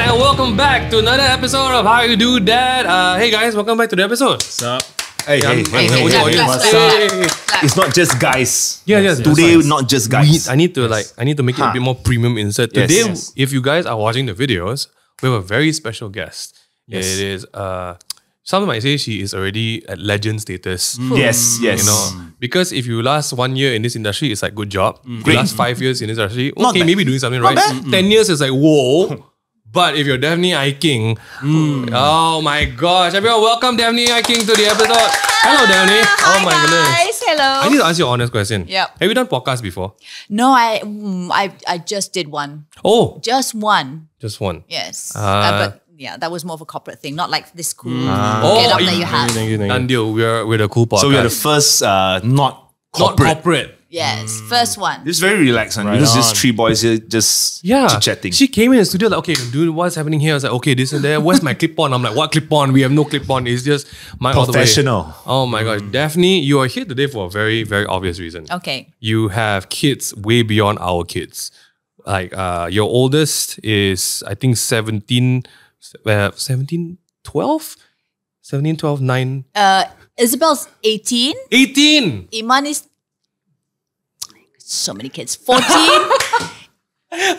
And welcome back to another episode of How You Do Dad. Hey guys, welcome back to the episode. What's up? Hey, What's up? It's not just guys. Yes. Today, not just guys. I need to make it a bit more premium insert. Yes. Today, Yes. if you guys are watching the videos, we have a very special guest. Yes. It is some might say she is already at legend status. Yes. You know, because if you last 1 year in this industry, it's like good job. If you last 5 years in this industry, Not okay, bad. maybe doing something right. 10 years is like whoa. But if you're Daphne Iking, oh my gosh, everyone, welcome Daphne Iking to the episode. Hello, Daphne. Hi, Oh my goodness. guys. Hello. I need to ask you an honest question. Yep. Have you done podcasts before? No, I just did one. Oh, Just one. just one. Yes. Ah. But yeah, that was more of a corporate thing, not like this cool Oh, get up that you have. Thank you. Done deal. We're the cool podcast. So we are the first not not corporate. corporate. Yes, first one. It's very relaxing because just three boys here just chit-chatting. She came in the studio like, okay, dude, what's happening here? I was like, okay, this and that. Where's my clip-on? I'm like, what clip-on? We have no clip-on. It's just my all the way. Professional. Oh my gosh. Daphne, you are here today for a very, very obvious reason. Okay. You have kids way beyond our kids. Like your oldest is, I think, 17, 12? 17, 12, 9. Isabel's 18. 18! Iman is so many kids. 14.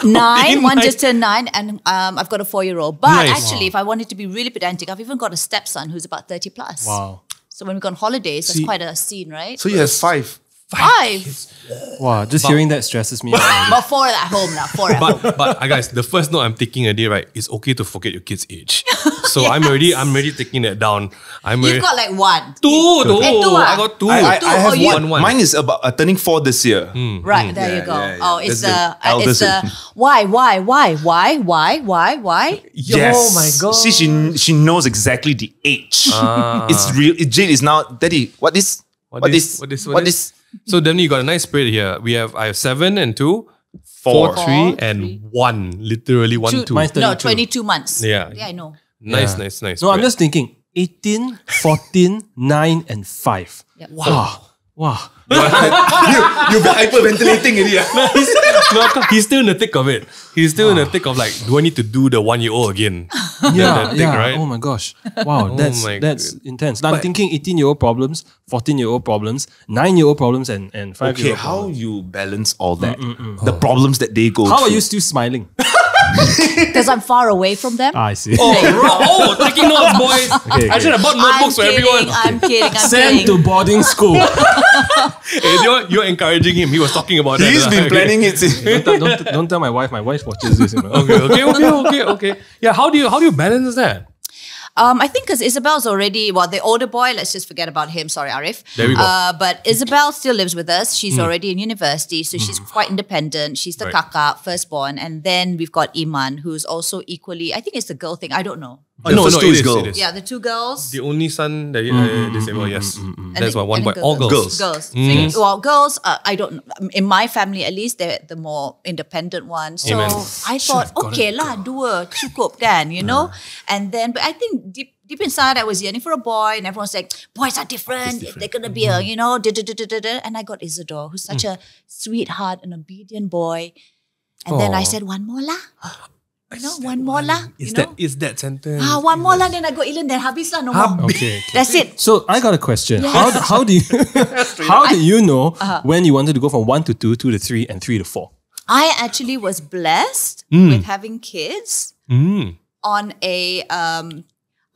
9. One just turned 9. And I've got a 4-year-old. But Nice. actually, if I wanted to be really pedantic, I've even got a stepson who's about 30 plus. Wow. So when we go on holidays, that's quite a scene, right? So you have 5. 5. Wow, just hearing that stresses me out. But 4 at home now. 4 at home. But guys, the first note I'm taking a day, right? It's okay to forget your kid's age. So I'm already taking that down. You've got like 1. two. two, I got 2. I have you- one. Mine is about turning 4 this year. Right, there you go. yeah. Oh, it's That's the, the it's the, eldest. why? Yes. Oh my God. See, she knows exactly the age. It's real. Jade is now, Daddy, what is? So Daphne, you got a nice spread here. I have 7 and 2, 4, 3, and 1. Literally 1, 2. Mine's No, 32. 22 months. Yeah. Yeah, I know. Nice. No, spread. I'm just thinking 18, 14, 9, and 5. Yep. Wow. You'll be hyperventilating already. He's still in the thick of it. He's still in the thick of like, do I need to do the 1-year-old again? Yeah, that thing, right? Oh my gosh. Wow, that's my intense. Now I'm thinking 18-year-old problems, 14-year-old problems, 9-year-old problems, and 5-year-old Okay, problems. how you balance all that? The problems that they go How through. are you still smiling? Because I'm far away from them. I see. Taking notes, boys. Okay. I should have bought notebooks for everyone. I'm kidding. Sent to boarding school. Hey, you're encouraging him. He was talking about that. He's been planning it. don't tell my wife. My wife watches this. You know. Okay. Yeah, how do you balance that? I think because Isabel's already, the older boy, let's just forget about him. Sorry, Arif. There we go. But Isabel still lives with us. She's already in university, so she's quite independent. She's the Right. kakak, firstborn. And then we've got Iman, who's also equally, I think it's the girl thing. I don't know. No, first two it is is, girl. it is. Yeah, the 2 girls. The only son that disabled, yes. And That's a- why one and a boy. All girls. Girls. Well, girls, I don't know. In my family, at least, they're the more independent ones. So Amen. I thought, okay lah, dua, cukup kan, you know? And then, but I think deep inside, I was yearning for a boy, and everyone's like, boys are different. They're going to be a, And I got Isidore, who's such a sweetheart and obedient boy. And then I said, one more lah. One more lah. Is that sentence? One more lah, then I go Ilan, then habis lah, no more. Okay. That's it. So I got a question. How do you know when you wanted to go from 1 to 2, 2 to 3, and 3 to 4? I actually was blessed with having kids on a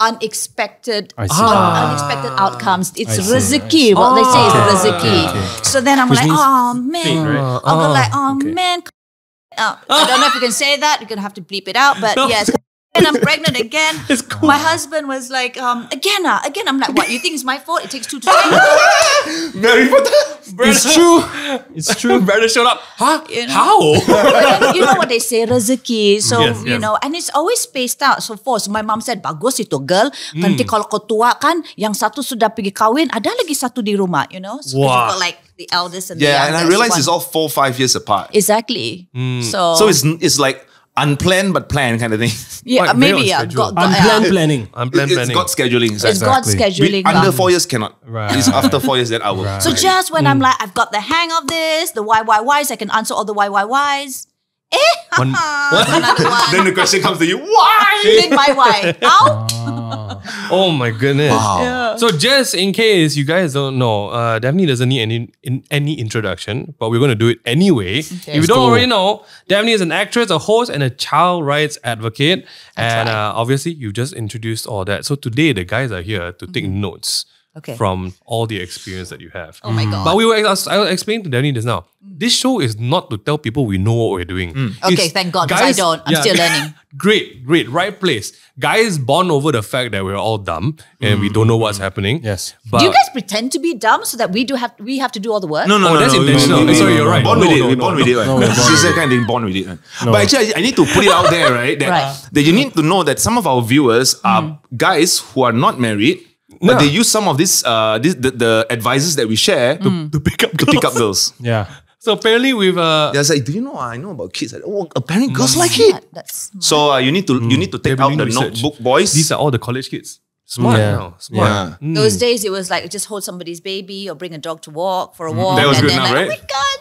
unexpected I see. unexpected outcomes. It's I see. rizki. What they say is rizki. okay. So then I'm Which like, means oh man. right? I'll go like, oh man. I don't know if you can say that. You're gonna have to bleep it out. But yes. And I'm pregnant again. My husband was like, again. I'm like, what? You think it's my fault? It takes 2 to tango. Very important. It's true. It's true. Brother showed up. Huh? You know? How? You know what they say, rezeki. So, Yes, you yes. know, and it's always spaced out. So, so my mom said, bagus itu girl. Nanti kalau kau tua kan, yang satu sudah pergi kahwin, ada lagi satu di rumah, you know? So, Wow. you've got like the eldest and the Yeah, youngest. and I realized one. it's all 4-5 years apart. Exactly. So it's like unplanned but planned kind of thing. Yeah, Quite very maybe, on yeah. schedule. Unplanned planning. Unplanned It's planning. got scheduling. It's God scheduling. Under lah. 4 years cannot. Right. It's after 4 years that I will. So just when I'm like, I've got the hang of this, the whys, I can answer all the whys. One, Another one. Then the question comes to you, why? Then my why? How? oh my goodness. Wow. So just in case you guys don't know, Daphne doesn't need any introduction, but we're going to do it anyway. If you don't already know, Daphne is an actress, a host, and a child rights advocate. And obviously, you just introduced all that. So today, the guys are here to take notes from all the experience that you have. Oh my God. But I will explain to Daphne just now. This show is not to tell people we know what we're doing. Okay, thank God, because I don't. I'm still learning. Great. Right place. Guys bond over the fact that we're all dumb and we don't know what's happening. Yes. But Do you guys pretend to be dumb so that we have to do all the work? No, that's intentional. Sorry, you're right. Born with it. We're No, born with it. Right? No, we're born She's with that kind of thing, born with it. Right? But actually, I need to put it out there, right? That you need to know that some of our viewers are guys who are not married, but they use some of the advices that we share to pick up girls. Yeah. So apparently we've They're like, do you know? I know about kids. Like, oh, apparently girls like it. That's So you need to take out the notebook, boys. These are all the college kids. Smart now. Smart. Yeah. Those days it was like just hold somebody's baby or bring a dog to walk for a walk. That was and good then enough, like, right? Oh my God,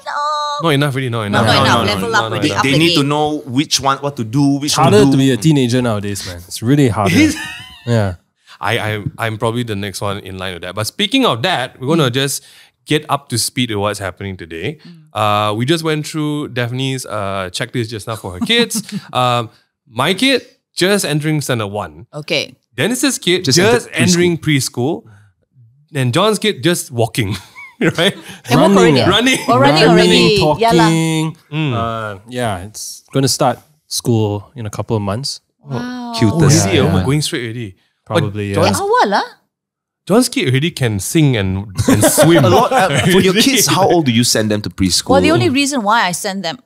no. Not enough, really. Not enough. Not enough. Level up already. Up They the need to game. know what to do, which one Harder to to do. be a teenager nowadays, man. It's really hard. Yeah. I'm probably the next one in line with that. But speaking of that, we're gonna just get up to speed with what's happening today. We just went through Daphne's checklist just now for her kids. My kid just entering standard 1. Okay. Dennis's kid Just just entered entering preschool. And John's kid just walking. Right? Can walk already? Running. Oh, running already. Talking. Yeah lah. Yeah, it's going to start school in a couple of months. Wow. Cutest. Really? Yeah. Oh, going straight already. Probably, But yeah. John's, How lah? John's kid already can sing and swim. A lot for your kids. How old do you send them to preschool? Well, the only reason why I sent them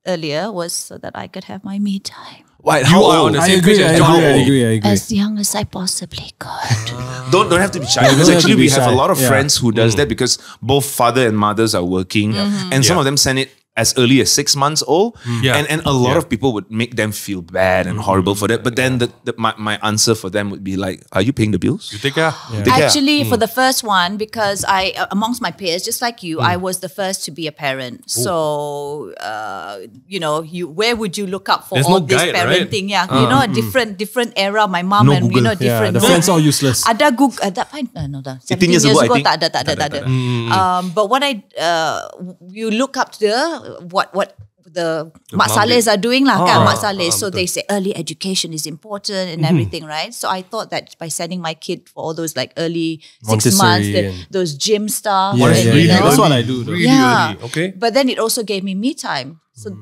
earlier was so that I could have my me time. Why? You How are on old? the I same agree, page I as John. agree. As young as I possibly could. Don't have to be shy. Yeah, Because don't have actually to be we have a shy. lot of Yeah. friends who does that because both father and mothers are working, and some of them send it as early as 6 months old. Yeah. And a lot of people would make them feel bad and horrible for that. But then my answer for them would be like, are you paying the bills? You take care. Take care. Actually, for the first one, because amongst my peers, just like you, I was the first to be a parent. So, where would you look up for There's all no this guide, right? parenting? Yeah, a different era. My mom No and Google. Yeah, different. the friends all useless. Ada Google. That point, no, 18 years ago, I think. tak ada. But what you look up to what the Mak mum Salehs did. are doing lah, kan? Mak Ah, Saleh. So betul. they say early education is important and everything, right? So I thought that by sending my kid for all those like early 6 months, Montessori and- those gym stuff, Yeah, and, yeah, you yeah. know, That's what I do. Though. Really yeah. early. Okay. But then it also gave me me time. So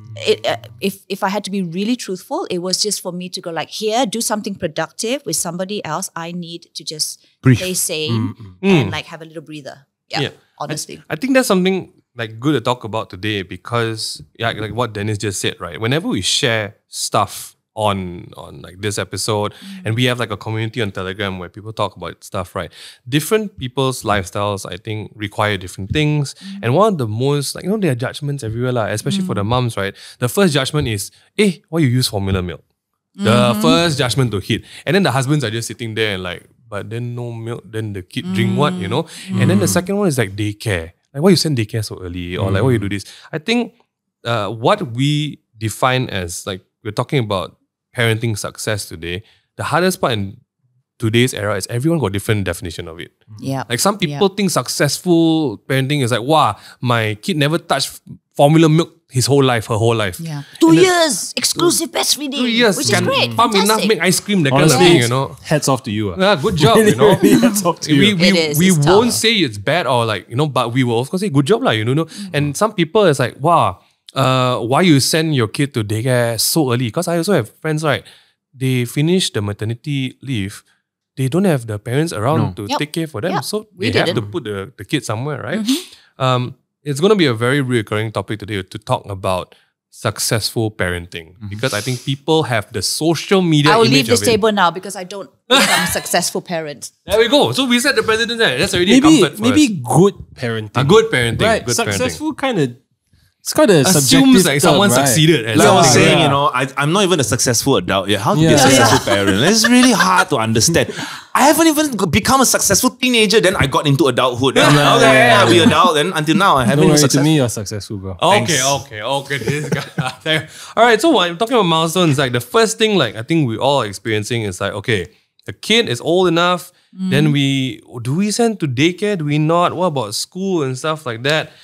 if I had to be really truthful, it was just for me to go like, here, do something productive with somebody else. I need to just stay sane and like have a little breather. Yeah, honestly. I think that's something like good to talk about today because like what Dennis just said, right? Whenever we share stuff on like this episode and we have like a community on Telegram where people talk about stuff, right? Different people's lifestyles, I think, require different things. And one of the most, like, there are judgments everywhere, especially for the mums, right? The first judgment is, why you use formula milk? The first judgment to hit. And then the husbands are just sitting there and like, but then no milk, then the kid drink what, And then the second one is like daycare. Like, why you send daycare so early? Or like, why you do this? I think what we define as, like, we're talking about parenting success today, the hardest part in today's era is everyone got different definition of it. Yeah. Like some people think successful parenting is like, wow, my kid never touched formula milk his whole life, her whole life. Yeah. 2 years exclusive breastfeeding. 2 years Which is can great. pump enough, Fantastic. make ice cream, that kind Honestly, of thing, hats off to you. Good job, Really hats off to you. We It's won't tough. say it's bad or like, but we will of course say good job, And some people it's like, wow, why you send your kid to daycare so early? Because I also have friends, right? They finish the maternity leave, they don't have the parents around to Yep. take care for them. Yep. So We they have to didn't. put the kid somewhere, right? It's going to be a very recurring topic today to talk about successful parenting because I think people have the social media I will image leave this of it. table now because I don't think I'm a successful parent. There we go. So we set the precedent there. That's already a Maybe comfort for maybe us. good parenting. A good parenting. Right. Good Successful kind of It's quite a subjective assumes like term, someone right? succeeded. Like I was something. saying, I'm not even a successful adult yet. How to be a Yeah. successful parent? It's really hard to understand. I haven't even become a successful teenager. Then I got into adulthood. Then I'm like, okay, I'll be adult. Then until now, I haven't Don't been worry, to successful. me, you're successful, bro. Okay. This guy. All right. So when I'm talking about milestones, like the first thing, like I think we all are experiencing is like, okay, the kid is old enough. Then do we send to daycare? Do we not? What about school and stuff like that?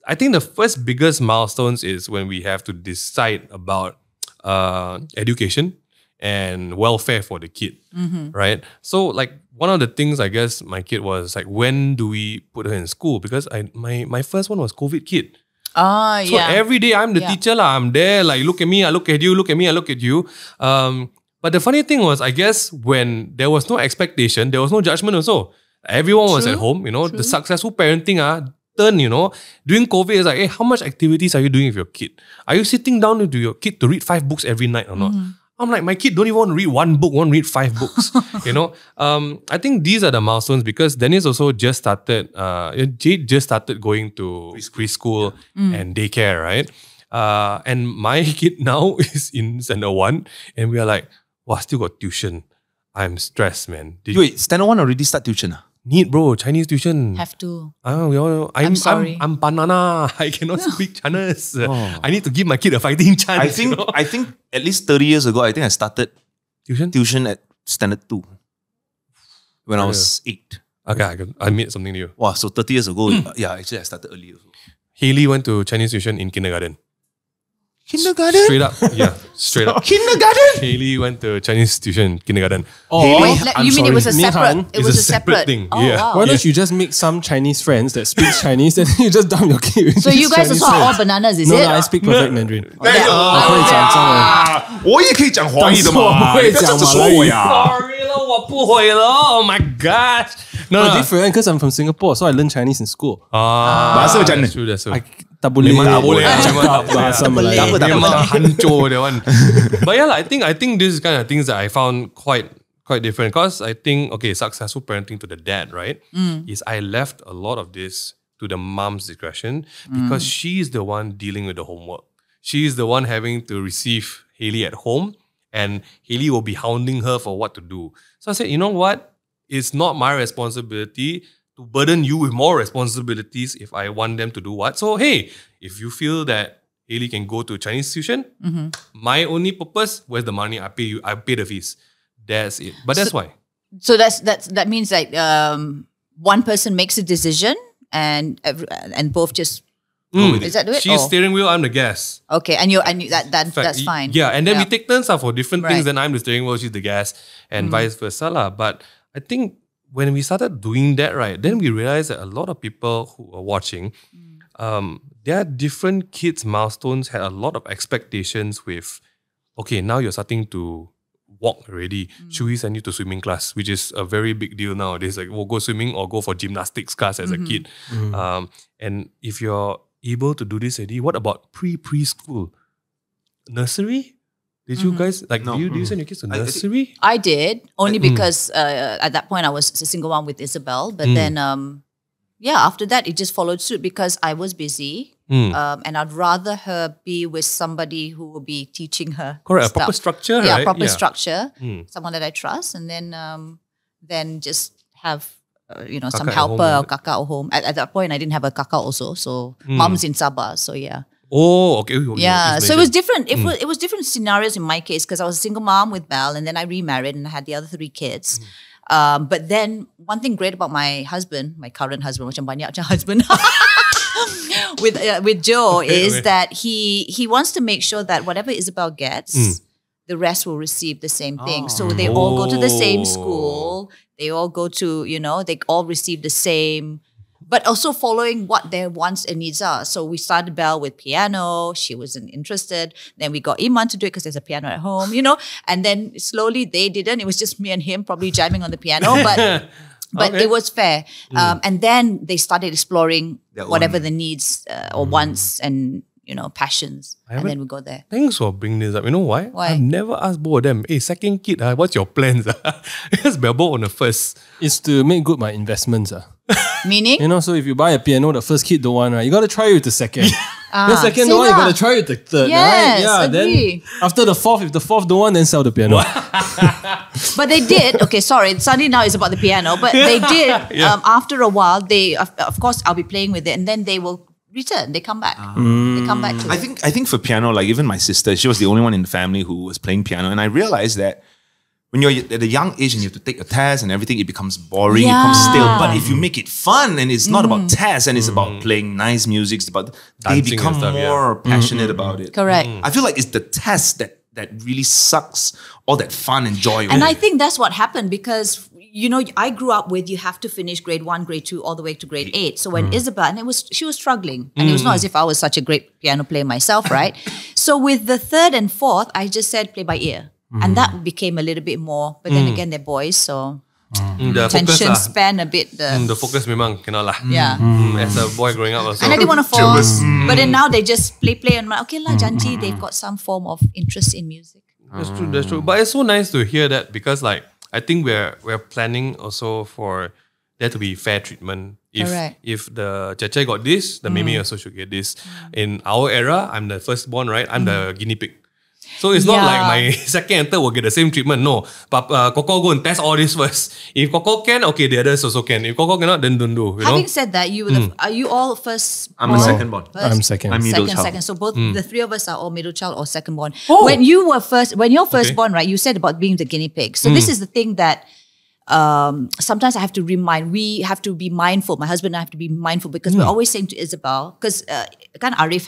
I think the first biggest milestones is when we have to decide about education and welfare for the kid, right? So like one of the things I guess my kid was like, when do we put her in school? Because my first one was COVID kid. So every day I'm the teacher lah. I'm there like, look at me, I look at you, look at me, I look at you. But the funny thing was, I guess when there was no expectation, there was no judgment also. Everyone was at home, the successful parenting turn, during COVID, it's like, hey, how much activities are you doing with your kid? Are you sitting down with your kid to read 5 books every night or not? I'm like, my kid don't even want to read 1 book, want to read 5 books. I think these are the milestones because Dennis also just started, Jade just started going to preschool and daycare, right? And my kid now is in standard 1 and we are like, wow, still got tuition. I'm stressed, man. Wait, standard 1 already start tuition? Need, bro, Chinese tuition. Have to. I'm sorry. I'm banana. I cannot speak Chinese. I need to give my kid a fighting chance. I think at least 30 years ago, I think I started tuition at standard 2 when I was 8. Okay, I admit something to you. Wow, so 30 years ago, actually I started early also. Haley went to Chinese tuition in kindergarten. Kindergarten? Straight up. Yeah, straight up. Kindergarten? Haley went to Chinese tuition in kindergarten. Wait, I'm you mean it was a sorry. separate? Ning Han, It was a separate thing. Oh, Yeah. wow. Why don't you just make some Chinese friends that speak Chinese and then you just dump your kid with So these you guys Chinese also are all friends? bananas, is No, it? no, I speak perfect Mandarin. Oh, 我会讲中文。我也可以讲华语的嘛，但是我不会讲你不要这样子说我呀。 Sorry 了，我不会了。Oh my gosh. No, But different because I'm from Singapore, so I learn Chinese in school. Bahasa macam mana? That's true, that's true. Tak boleh. Memang tak boleh. Cakap bahasa Melayu. Memang hancur that one. But yeah, I think this is kind of things that I found quite different because I think, okay, successful parenting to the dad, right? Is I left a lot of this to the mom's discretion because she's the one dealing with the homework. She's the one having to receive Haley at home and Haley will be hounding her for what to do. So I said, you know what? It's not my responsibility to burden you with more responsibilities if I want them to do what. So hey, if you feel that Haley can go to Chinese tuition, my only purpose, where's the money? I pay the fees. That's it. But that's why. So that means like one person makes a decision and both just is that it? She's steering wheel, I'm the gas. Okay, and that's fine. Yeah, and then we take turns for different things. Right. Then I'm the steering wheel, she's the gas, and vice versa lah. But I think when we started doing that, right, then we realized that a lot of people who are watching, their different kids' milestones had a lot of expectations with, okay, now you're starting to walk already. Should we send you to swimming class? Which is a very big deal nowadays. Like, we'll go swimming or go for gymnastics class as a kid. And if you're able to do this already, what about preschool? Nursery? Did you guys, like, do you send your kids to nursery? I did, only because at that point I was a single one with Isabel. But then, after that, it just followed suit because I was busy. And I'd rather her be with somebody who will be teaching her. Correct, stuff. a proper structure, Yeah, right? proper structure. Someone that I trust. And then just have, some Kakak at helper home, or kakak at home. At that point, I didn't have a kakak also. So mom's in Sabah. So yeah. Oh, okay. Yeah, so it was different. It was different scenarios in my case because I was a single mom with Belle, and then I remarried and I had the other 3 kids. But then one thing great about my husband, my current husband, macam banyak macam husband, with Joe is that he wants to make sure that whatever Isabel gets, the rest will receive the same thing. So they all go to the same school. They all go to they all receive the same. But also following what their wants and needs are. So we started Belle with piano. She wasn't interested. Then we got Iman to do it because there's a piano at home, And then slowly they didn't. It was just me and him probably jamming on the piano. But it was fair. And then they started exploring whatever the needs or wants and, passions. And then we go there. Thanks for bringing this up. You know why? Why? I've never asked both of them, hey, second kid, what's your plans? Because we're both on the first. It's to make good my investments. Meaning? So if you buy a piano, the first kid don't want, right? You got to try it with the second. The second Same one, you lah. gotta try with the third, Yes, right? Yeah, agree. then after the fourth, if the fourth don't want, then sell the piano. But they did. Okay, sorry. Suddenly now it's about the piano. But they did. After a while, they of course I'll be playing with it, and then they will return. They come back. They come back to it. I think for piano, like even my sister, she was the only one in the family who was playing piano, and I realized that when you're at a young age and you have to take a test and everything, it becomes boring, it becomes stale. But if you make it fun and it's not about tests and it's about playing nice music, it's about they Dancing become and stuff, more passionate about it. Correct. I feel like it's the test that really sucks all that fun and joy. And away. I think that's what happened because, you know, I grew up with you have to finish grade 1, grade 2, all the way to grade 8. So when Isabel, and she was struggling. And it was not as if I was such a great piano player myself, right? So with the third and fourth, I just said play by ear. And that became a little bit more. But then again, they're boys, so The focus attention lah. span a bit. The focus memang cannot lah. Yeah. As a boy growing up also. And I didn't want to force. But then now they just play and I'm like, okay lah, janji, they've got some form of interest in music. That's true. But it's so nice to hear that because like I think we're planning also for there to be fair treatment. Correct. If the Cheche got this, the Mimi also should get this. In our era, I'm the firstborn, right? I'm the guinea pig. So it's not like my second and third will get the same treatment. No. But Coco go and test all this first. If Coco can, okay, the others also can. If Coco cannot, then don't do. Having said that, are you all first? I'm a second born. I'm second. I'm middle child. Second. So both the three of us are all middle child or second born. When you're first born, right? You said about being the guinea pig. So this is the thing that sometimes I have to remind. We have to be mindful. My husband and I have to be mindful because we're always saying to Isabel, because kind of Arif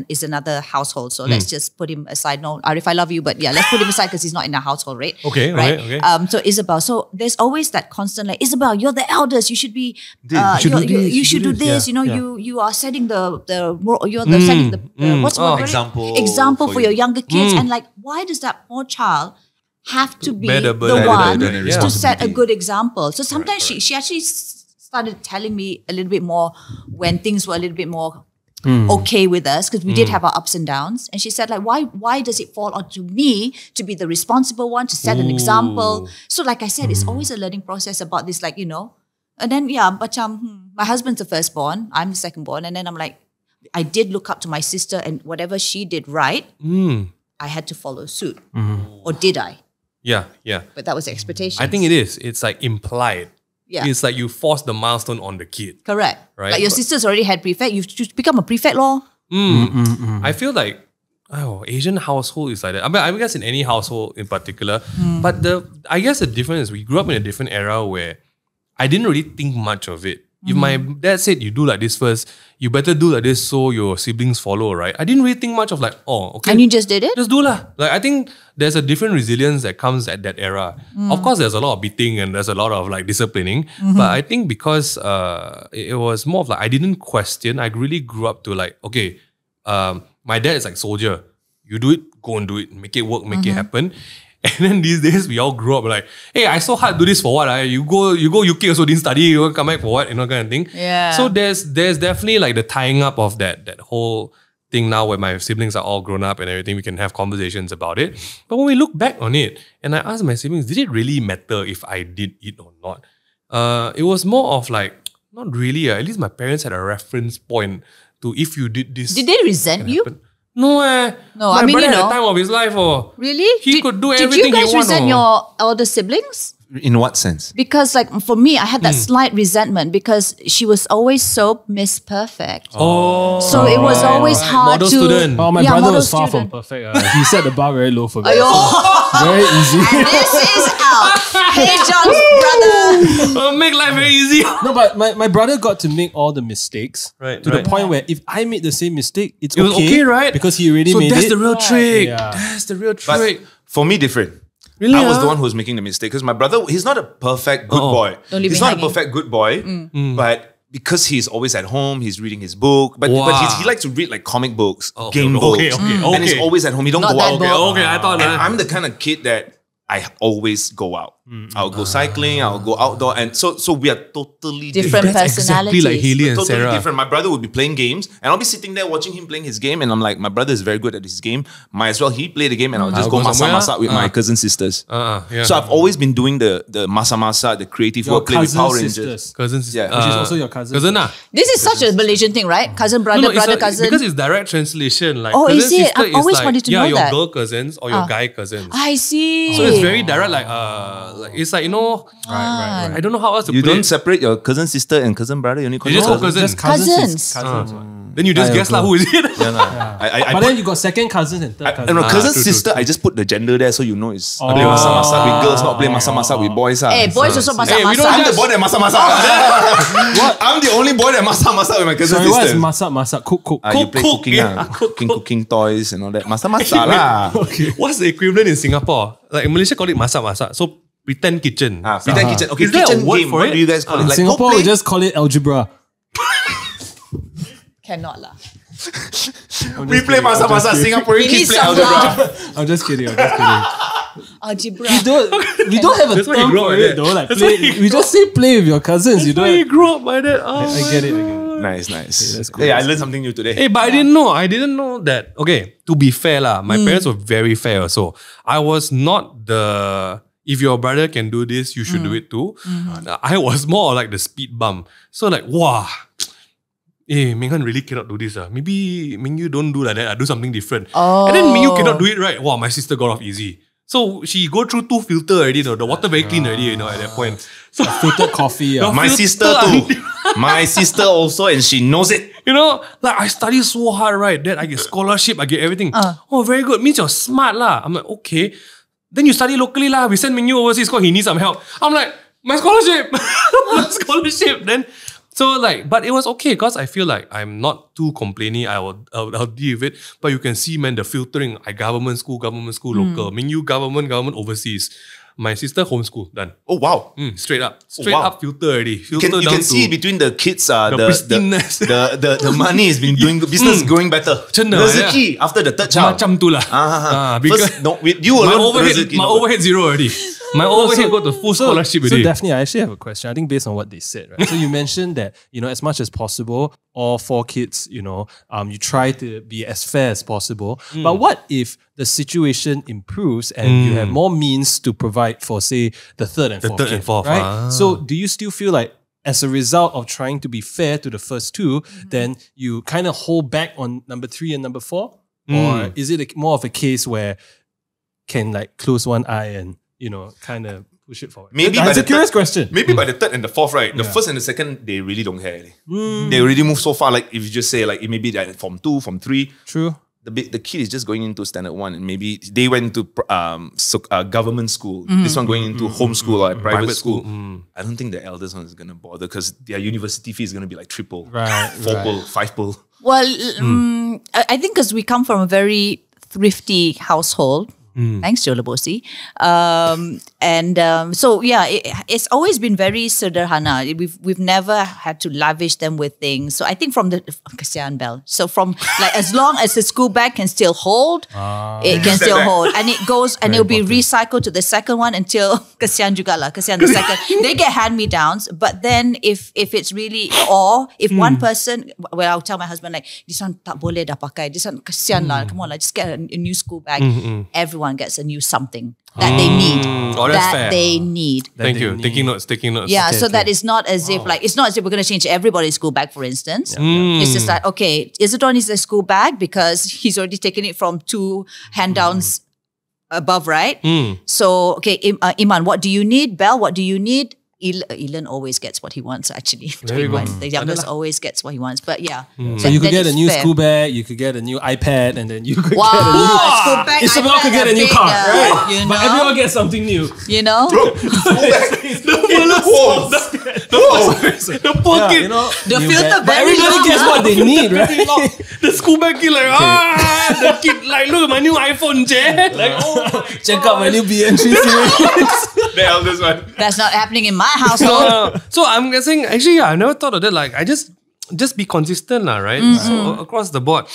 is another household. So let's just put him aside. No, Arif, I love you, but yeah, let's put him aside because he's not in our household, right? Okay, right. Okay. So Isabel. So there's always that constant like, Isabel, you're the eldest. You should be. You should do this. Yeah, You know, you are setting setting the what's the word? Example for your younger kids. And like, why does that poor child have to be the one to set a good example? So sometimes she actually started telling me a little bit more when things were a little bit more okay with us, because we did have our ups and downs. And she said like, why does it fall onto me to be the responsible one, to set an example? So like I said, it's always a learning process about this, like, you know. And then my husband's the firstborn, I'm the secondborn, and then I'm like, I did look up to my sister, and whatever she did right, I had to follow suit. Or did I? Yeah. But that was the expectation. I think it is. It's like implied. Yeah. It's like you force the milestone on the kid. Correct. Right. Like your sister's already had prefect, you should become a prefect lor. I feel like Asian household is like that. I mean, I guess in any household in particular. But I guess the difference is we grew up in a different era where I didn't really think much of it. If my dad said you do like this first, you better do like this so your siblings follow, right? I didn't really think much of like, okay. And you just did it? Just do lah. Like I think there's a different resilience that comes at that era. Of course, there's a lot of beating and there's a lot of like disciplining. But I think because it was more of like I didn't question. I really grew up to like, okay, my dad is like soldier. You do it, go and do it. Make it work, make it happen. And then these days we all grew up like, hey, I so hard do this for what? You go UK also didn't study, you come back for what? You know, kind of thing. Yeah. So there's definitely like the tying up of that whole thing now where my siblings are all grown up and everything, we can have conversations about it. But when we look back on it, and I asked my siblings, did it really matter if I did it or not? It was more of like, not really. At least my parents had a reference point to if you did this. Did they resent you? No, No, my I mean, brother you had know. the time of his life. Really? He could do Did everything you guys he want. resent your elder siblings? In what sense? Because like for me, I had that slight resentment because she was always so Miss Perfect. Oh. So it was always hard Model to... student. Oh, my Yeah, brother model was far from student. perfect. He set the bar very low for me. Aiyo. Very easy. And this is out. Hey, John's brother. Make life very easy. No, but my brother got to make all the mistakes Right, to the right. point where if I made the same mistake, it was okay, right? Because he already So made that's it. the real trick. Yeah. That's the real But trick. for me, different. Really, I was the one who was making the mistake because my brother, he's not a perfect good boy. Don't leave He's me not hanging. a perfect good boy, but because he's always at home, he's reading his book. But Wow. he likes to read like comic books, Okay, game okay, books, okay, and he's okay. always at home. He don't Not go that out. book. Okay, I thought And I'm the kind of kid that I always go out. I'll go cycling, I'll go outdoor. And so we are totally Different That's exactly personalities. like Haley and Totally Sarah. different. My brother would be playing games and I'll be sitting there watching him playing his game and I'm like, my brother is very good at his game. Might as well he play the game and I'll just I'll go go somewhere. masa with my cousin sisters. Yeah. So I've always been doing the masa, the creative Your work, play with Power cousin Rangers. sisters. Cousins. Yeah. Which is also your cousin. Cousin. This is such a Malaysian thing, right? Cousin, brother, It's brother, a- cousin. because it's direct translation. Like Oh, cousin, is it? sister I've is always like, wanted to yeah, know your that. girl cousins or your guy cousins. I see. So it's very direct. Like it's like I don't know how else to You put don't it. separate your cousin sister and cousin brother. You only call You just them call cousins. cousins. Cousins. Then you just I guess lah agree. who is it? I But put- then you got second cousins and third cousins. no, cousin true, sister, I just put the gender there so you know it's Oh. play masa-masa with girls, not play masa-masa with boys. Hey, boys also Hey, we masak-masak. don't I'm the boy that masa-masa. What? I'm the only boy that masa-masa with my cousin Sorry, what is sister. masak? Cook. You play Cook, cooking, yeah. cooking toys and all that. Masa-masa lah. What's the equivalent in Singapore? Like in Malaysia call it masak. So pretend kitchen. Pretend kitchen. Okay, Is there a kitchen word game. for What it? do you guys call it? Like, Singapore, go we play. just call it algebra. Cannot lah. We play masa-masa. Singaporean He kids needs play some algebra. love. I'm just kidding. Algebra. We don't have a That's why you term grow for like it that. though. Like That's play, why you we just say play with your cousins. You That's why you don't. grew up by that. Oh, I get it. Nice. that's cool. Hey, I learned something new today. Hey, but I didn't know that. Okay, to be fair lah, my parents were very fair also. I was not the if your brother can do this, you should do it too. I was more like the speed bump. So like, wow, Minghan really cannot do this. Maybe Mingyu don't do like that. I do something different. And then Mingyu cannot do it right. Wow, my sister got off easy. So she go through 2 filters already. The water very clean already. At that point. So Filtered coffee. My sister too. My sister also, and she knows it. like I study so hard, right? That I get scholarship, I get everything. Oh, very good. Means you're smart lah. I'm like, okay. Then you study locally lah. We send Mingyu overseas because he needs some help. I'm like, my scholarship. My scholarship. Then, so like, but it was okay because I feel like I'm not too complaining. I'll deal with it. But you can see, man, the filtering. I government school, local. Mingyu government, overseas. My sister homeschool, done. Oh wow. Straight up. wow. Up filter already. You Filter can down see to between the kids, the pristineness. the money has been doing business going better. Macam mana, Rezeki after the third child. macam tu lah. Because Because with you my alone, overhead, rezeki my no. overhead zero already. My overhead got the full scholarship So already. Daphne, I actually have a question. I think based on what they said, right? So you mentioned that, as much as possible, all 4 kids, you try to be as fair as possible. But what if the situation improves and you have more means to provide for, say, the third and fourth third kid, and fourth, right? So do you still feel like as a result of trying to be fair to the first 2, then you kind of hold back on number 3 and number 4? Or is it more of a case where can like close one eye and, kind of push it forward? Maybe by It's a the curious third- question. Maybe by the third and the fourth, right? The first and the second, they really don't care. They already move so far. Like if you just say like it may be like from 2, from 3, True. the kid is just going into standard 1 and maybe they went to government school. This one going into homeschool or private school. I don't think the eldest one is going to bother because their university fee is going to be like triple. Right, 4 5 Well, I think because we come from a very thrifty household. Thanks, Jolabosi. So yeah, it's always been very sederhana. We've never had to lavish them with things. So I think from the kasihan Bell. So from like as long as the school bag can still hold, it can still hold, and it goes and it'll be recycled to the second one until kasihan juga lah. Kasihan the second. They get hand me downs, but then if it's really or if one person, well, I'll tell my husband like this one tak boleh dah pakai. This one kasihan lah. Come on lah, just get a new school bag. Everyone gets a new something that they need. Oh, that's fair. They need. Thank you. Taking notes. Yeah, so that is not as if like it's not as if we're going to change everybody's school bag, for instance. It's just like okay, Isidore needs a school bag because he's already taken it from 2 hand downs above, right? So okay, Iman, what do you need? Belle, what do you need? Ilan always gets what he wants, actually. There you go. The youngest always gets what he wants. But yeah. So you could get a new school bag, you could get a new iPad, and then you could Wow, get a new... school bag. Isabel could get a new car, right? But everyone gets something new. You know? The poor kid. The new filter bag. But very everybody long, gets huh? what they need, right? The school bag kid like the kid like look at my new iPhone, Jay. Like Check out my new BN3 series. The eldest one. That's not happening in my household. So I'm guessing actually I never thought of that. Like I just be consistent lah, right? So across the board.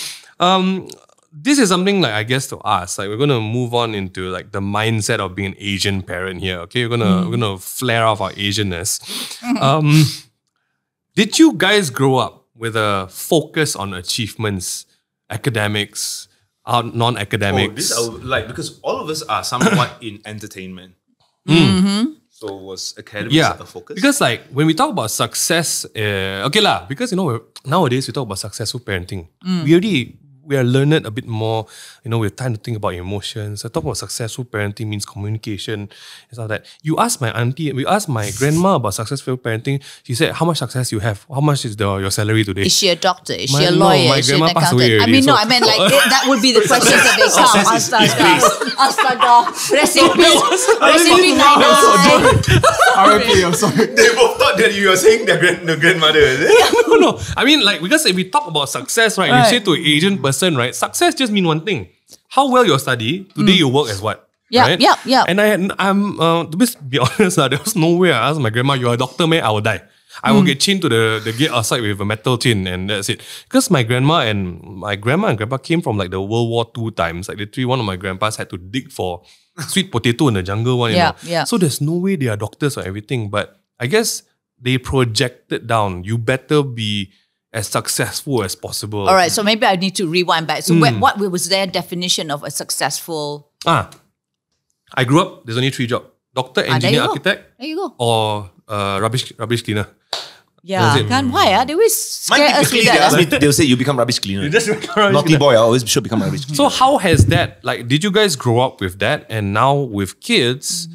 this is something like I guess to ask. Like we're gonna move on into like the mindset of being an Asian parent here. Okay, we're gonna flare off our Asianness. Did you guys grow up with a focus on achievements, academics, non-academics? This I would like because all of us are somewhat in entertainment. So was academics a focus? Because like when we talk about success, okay lah. Because nowadays we talk about successful parenting. We are learned a bit more. We're trying to think about emotions. I talk about successful parenting means communication. It's all that. You ask my auntie, we asked my grandma about successful parenting. She said, "How much success you have? How much is your salary today?" Is she a doctor? Is she a lawyer? My Is she an grandma passed away accountant? already, I mean that would be the questions that they come. Astaga. Recipe 99. RIP, I'm sorry. They both thought that you were saying the grandmother, is it? No. I mean, like, because if we talk about success, right? You say to an Asian person, right? Success just mean one thing. How well you study, today you work as what? Yeah. And to be honest, there was no way I asked my grandma, "You're a doctor, man, I will die." I will get chained to the gate outside with a metal chain and that's it. Because my grandma and grandpa came from like the World War II times. Like literally one of my grandpas had to dig for sweet potato in the jungle one, you know. Yeah. So there's no way they are doctors or everything. But I guess they projected down, you better be as successful as possible. All right, so maybe I need to rewind back. So what was their definition of a successful... I grew up, there's only 3 jobs. Doctor, engineer, architect. There you go. Or rubbish cleaner. Yeah, why? They always scare us with that. They'll say you become rubbish cleaner. You just become rubbish Naughty cleaner. boy, I always should become rubbish cleaner. So how has that, like, did you guys grow up with that? And now with kids,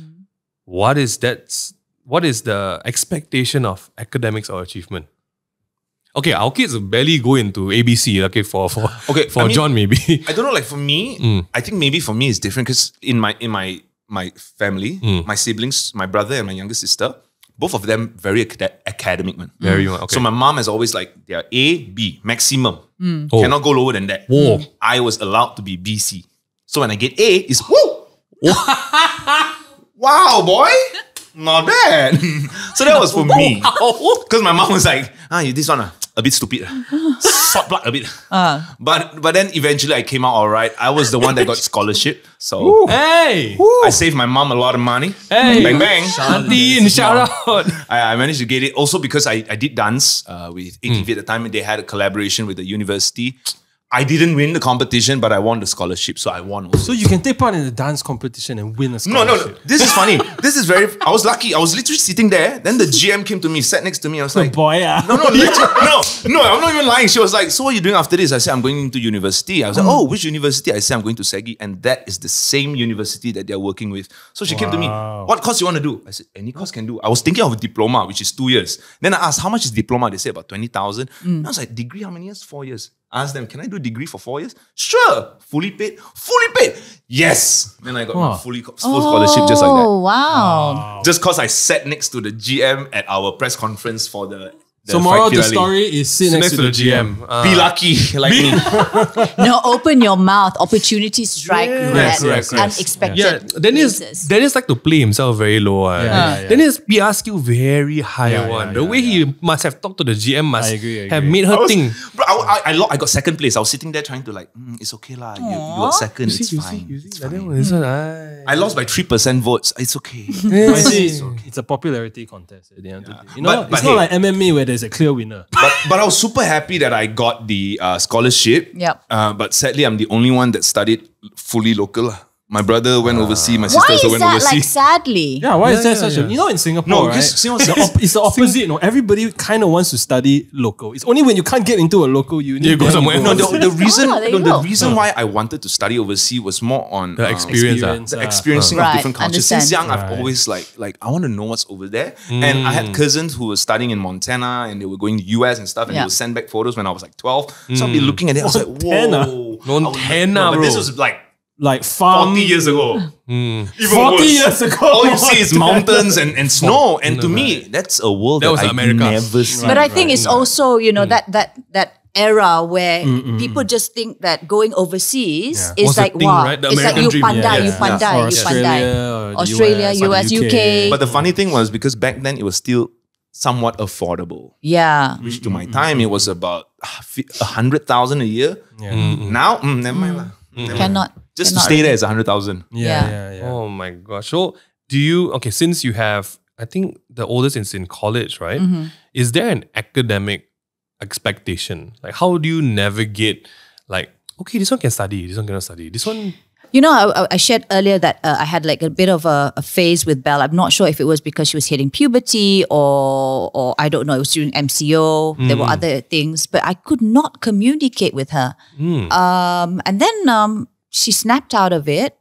what is the expectation of academics or achievement? Okay, our kids barely go into ABC, okay, for John maybe. I don't know, like for me, I think maybe for me it's different because in my family, my siblings, my brother and my younger sister, both of them very academic, man. Very okay. So my mom is always like, they are A, B, maximum. Cannot go lower than that. I was allowed to be BC. So when I get A, it's woo! Wow, boy! Not bad. So that was for me. Because my mom was like, this one a bit stupid. Short blood a bit. But then eventually I came out all right. I was the one that got scholarship. So hey! I saved my mom a lot of money. Hey! Bang bang. Auntie, shout out. I managed to get it. Also because I did dance with ATV at the time. They had a collaboration with the university. I didn't win the competition, but I won the scholarship, so I won also. So you can take part in the dance competition and win a scholarship. No. This is funny. I was lucky. I was literally sitting there. Then the GM came to me, sat next to me. I was like, No, I'm not even lying. She was like, "So what are you doing after this?" I said, "I'm going into university." I was like, "Oh, which university?" I said, "I'm going to SEGI." And that is the same university that they're working with. So she came to me, "What course you want to do?" I said, "Any course can do." I was thinking of a diploma, which is 2 years. Then I asked, "How much is diploma?" They said about 20,000. I was like, "Degree, how many years?" 4 years. I asked them, "Can I do degree for 4 years?" Sure. Fully paid. Yes. Then I got my full scholarship just like that. Oh, wow. Just because I sat next to the GM at our press conference for the So moral of the story is sit next to the GM. Be lucky like me. No, open your mouth. Opportunities strike Yes, unexpected. Yeah, Dennis like to play himself very low. Dennis, we ask you very high one. The way he must have talked to the GM must have made her think. Bro, I got second place. I was sitting there trying to like, it's okay lah. You got second. It's fine. It's fine. I lost by 3% votes. It's okay. It's a popularity contest at the end of the day. You know, it's not like MMA where there's a clear winner. But I was super happy that I got the scholarship. Yep. But sadly, I'm the only one that studied fully local. My brother went overseas. My sister also went overseas. Why is that like sadly? Yeah, why is that such a... You know, in Singapore, right? It's the opposite. You know, everybody kind of wants to study local. It's only when you can't get into a local uni. You go somewhere. No, the reason why I wanted to study overseas was more on the experience. The experiencing of different cultures. Understand. Since young, I've always like I want to know what's over there. And I had cousins who were studying in Montana and they were going to US and stuff, and they would send back photos when I was like 12. So I'd be looking at it. I was like, whoa, Montana, bro. But this was like farm 40 years ago. Even 40 worse. years ago. All you see is mountains and snow. And to me, that's a world that I've never seen. But I think it's also, you know, that era where people just think that going overseas is like, wow, right? it's like you pandai, you pandai. Or Australia, US, UK. But the funny thing was because back then it was still somewhat affordable. Yeah. Which to my time, it was about 100,000 a year. Yeah. Now, never mind lah. Cannot. Just to cannot stay really. there is 100,000. Yeah. Oh my gosh. So do you, okay, since you have, I think the oldest is in college, right? Is there an academic expectation? Like how do you navigate like, okay, this one can study, this one cannot study, this one... You know, I shared earlier that I had like a bit of a phase with Belle. I'm not sure if it was because she was hitting puberty or I don't know, it was during MCO. There were other things, but I could not communicate with her. And then she snapped out of it.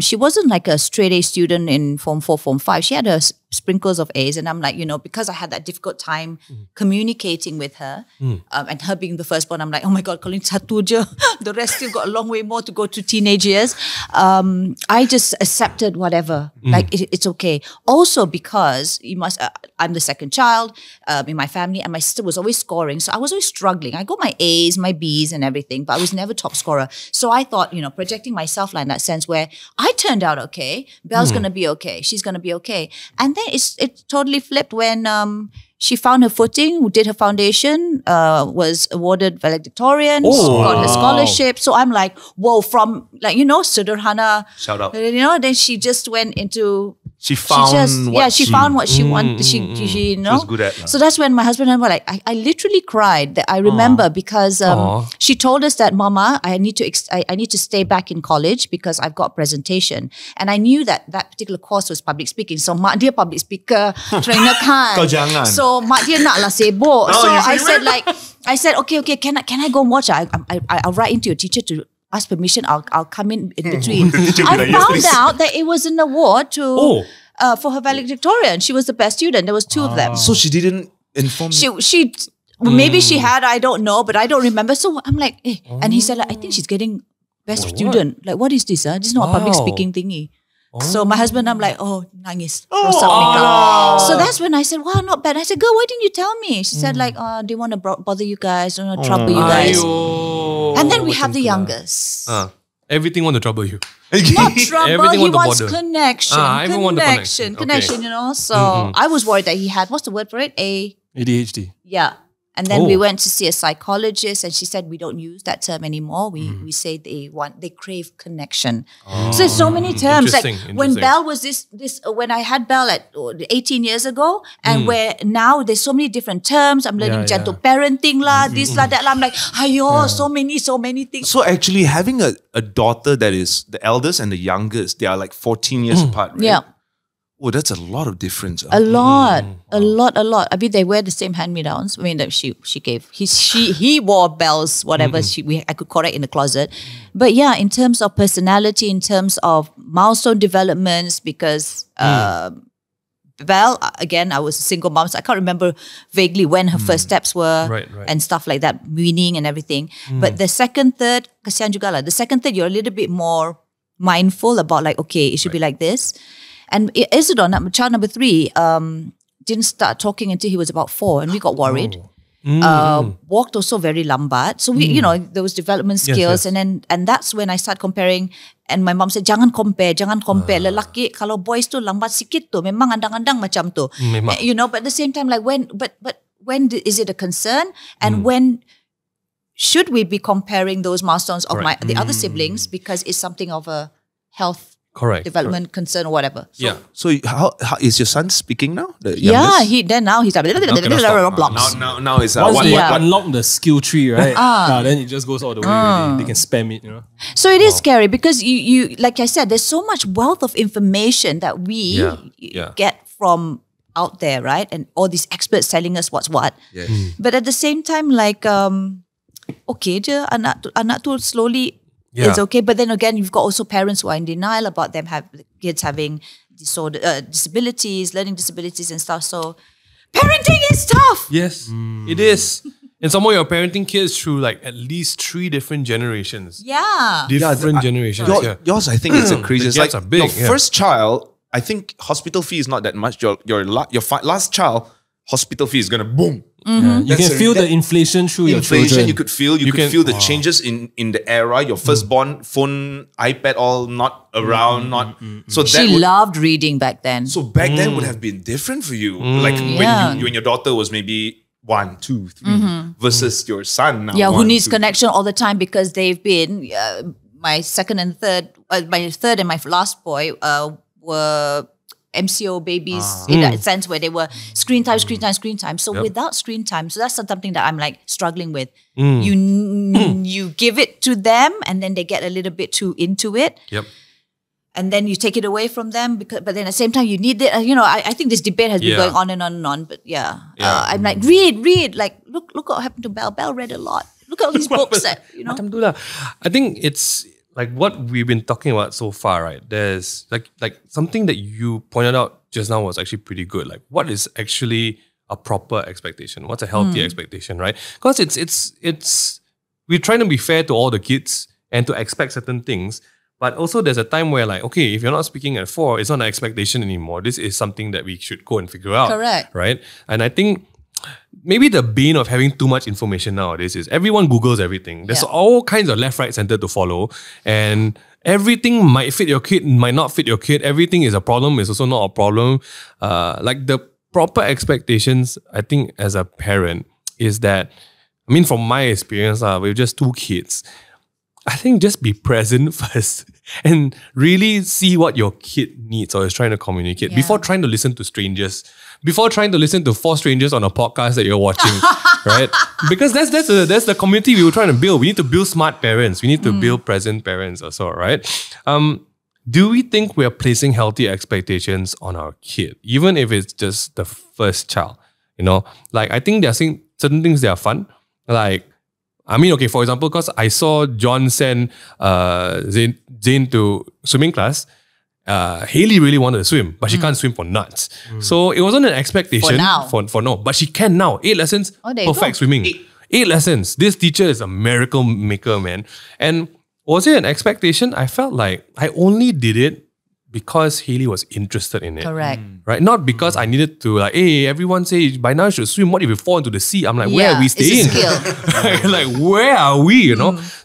She wasn't like a straight A student in Form 4, Form 5. She had her sprinkles of A's. And I'm like, you know, because I had that difficult time communicating with her and her being the firstborn, I'm like, oh my God, calling satu je. The rest still got a long way more to go to teenage years. I just accepted whatever. Like, it's okay. Also because you must, I'm the second child in my family and my sister was always scoring. So I was always struggling. I got my A's, my B's and everything, but I was never top scorer. So I thought, you know, projecting myself like in that sense where I turned out okay. Belle's going to be okay. She's going to be okay. And then it totally flipped when she found her footing, did her foundation, was awarded valedictorian, got her scholarship. So I'm like, whoa, from like, you know, Sederhana. Shout out. You know, then she just went into... She found she found what she wanted. She you know. was good at. So that's when my husband and I were like, I literally cried. That I remember because she told us that, Mama, I need to stay back in college because I've got presentation, and I knew that particular course was public speaking. So mak dia public speaker trainer kan. Kau jangan. So mak dia nak lah sibuk. So I said, okay, can I go and watch? I'll write into your teacher to ask permission. I'll come in between. I found out that it was an award for her valedictorian. She was the best student. There was two of them. So she didn't inform you? She maybe she had, I don't know, but I don't remember. So I'm like, and he said, like, I think she's getting best student. What? Like, what is this? This is not a public speaking thingy. So my husband, I'm like, nangis. So that's when I said, wow, not bad. I said, girl, why didn't you tell me? She said like, they want to bother you guys, don't want to trouble you guys. And then we have the youngest. Everything want to trouble you. Not trouble, Everything he want to wants bother. connection. Everyone want the connection. Connection, you know. So I was worried that he had, what's the word for it? ADHD. Yeah. And then we went to see a psychologist and she said, we don't use that term anymore. We say they crave connection. So there's so many terms. Like when Belle was when I had Belle at 18 years ago, and where now there's so many different terms. I'm learning gentle parenting lah, this lah, that lah. I'm like, so many things. So actually having a daughter that is the eldest and the youngest, they are like 14 years apart, right? Yeah. Oh, that's a lot of difference. A lot. I mean, they wear the same hand-me-downs. I mean, that she gave. He wore Belle's whatever I could correct in the closet. But yeah, in terms of personality, in terms of milestone developments, because Belle, again, I was a single mom, so I can't remember vaguely when her first steps were and stuff like that, weaning and everything. But the second, third, kasihan juga lah. The second, third, you're a little bit more mindful about like, okay, it should be like this. And Isidore, child number 3, didn't start talking until he was about 4, and we got worried. Walked also very lambat. So we, you know, there was development skills, and that's when I started comparing. And my mom said, jangan compare. Lelaki kalau boys tu lambat sikit tu, memang andang-andang macam tu. You know, but at the same time, like when is it a concern, and when should we be comparing those milestones of the other siblings because it's something of a health development concern or whatever. So how is your son speaking now? The yeah, youngest? now he's like blocks. Now it's once they unlock the skill tree, right? Then it just goes all the way. Already. They can spam it, you know. So it is scary because you like I said, there's so much wealth of information that we get from out there, right? And all these experts telling us what's what. But at the same time, like okay, je anak tu slowly. It's okay, but then again, you've got also parents who are in denial about them kids having disabilities, learning disabilities and stuff. So parenting is tough. Yes, it is. And some of your parenting kids through like at least 3 different generations. Yeah. Different generations. Yours, I think it's a crazy. It's like are big, your first child, I think hospital fee is not that much. Your last child, hospital fee is going to boom. You can feel the inflation through your children. You could feel feel the changes in the era. Your firstborn phone, iPad, all not around, So that She loved reading back then. So back then would have been different for you. Like when your daughter was maybe 1, 2, 3 versus your son now. Yeah, who 1, needs 2. connection all the time because they've been my second and third, my third and my last boy were MCO babies in that sense where they were screen time. So without screen time, so that's something that I'm like struggling with. You give it to them and then they get a little bit too into it. Yep. And then you take it away from them, but then at the same time you need it. I think this debate has been going on and on and on. But I'm like, read. Like, look what happened to Belle. Belle read a lot. Look at all these books that, I think it's like what we've been talking about so far, right? There's like something that you pointed out just now was actually pretty good. Like, what is actually a proper expectation? What's a healthy expectation, right? Because it's we're trying to be fair to all the kids and to expect certain things. But also there's a time where like, okay, if you're not speaking at 4, it's not an expectation anymore. This is something that we should go and figure out. Correct. Right? And I think maybe the bane of having too much information nowadays is everyone Googles everything. There's all kinds of left, right, center to follow. And everything might fit your kid, might not fit your kid. Everything is a problem, is also not a problem. Like the proper expectations, I think as a parent, is that, I mean, from my experience with just 2 kids, I think just be present first and really see what your kid needs or is trying to communicate before trying to listen to strangers, before trying to listen to 4 strangers on a podcast that you're watching, right? Because that's the community we were trying to build. We need to build smart parents. We need to build present parents also, right? Do we think we're placing healthy expectations on our kid, even if it's just the first child? Like I think there are certain things that are fun, like, I mean, okay, for example, because I saw John send Zain to swimming class, Haley really wanted to swim, but she can't swim for nuts. So it wasn't an expectation for now. But she can now. 8 lessons, perfect swimming. 8 lessons. This teacher is a miracle maker, man. And was it an expectation? I felt like I only did it because Haley was interested in it. Correct. Right? Not because I needed to like, hey, everyone say by now you should swim. What if you fall into the sea? I'm like, where are we staying? It's a skill. Like, where are we,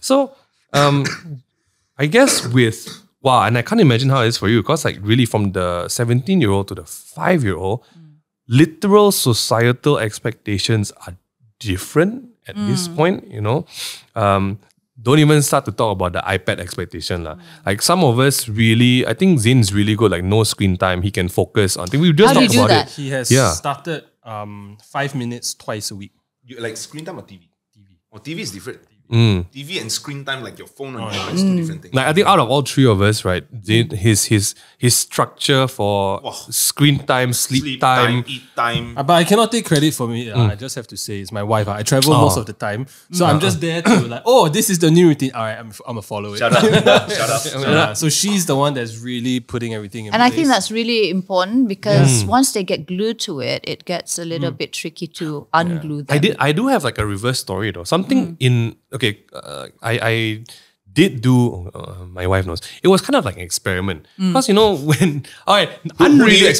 So, I guess wow, and I can't imagine how it is for you because like really from the 17-year-old to the 5-year-old, literal societal expectations are different at this point, don't even start to talk about the iPad expectation. Like some of us really, I think Zain's really good, like no screen time. He can focus on things. We've just talked about it. He has started 5 minutes twice a week. You like screen time or TV? TV is different. TV and screen time, like your phone and iPad, is 2 different things. Like I think out of all 3 of us, right, Zain, his structure for screen time, sleep time, eat time. But I cannot take credit for me. I just have to say it's my wife. I travel most of the time. So I'm just there to like, oh, this is the new routine. All right, I'm going to follow it. Shut up. So she's the one that's really putting everything in place. And I think that's really important because once they get glued to it, it gets a little bit tricky to unglue them. I do have like a reverse story though. Something I did do, my wife knows, it was kind of like an experiment. Because when, unrelated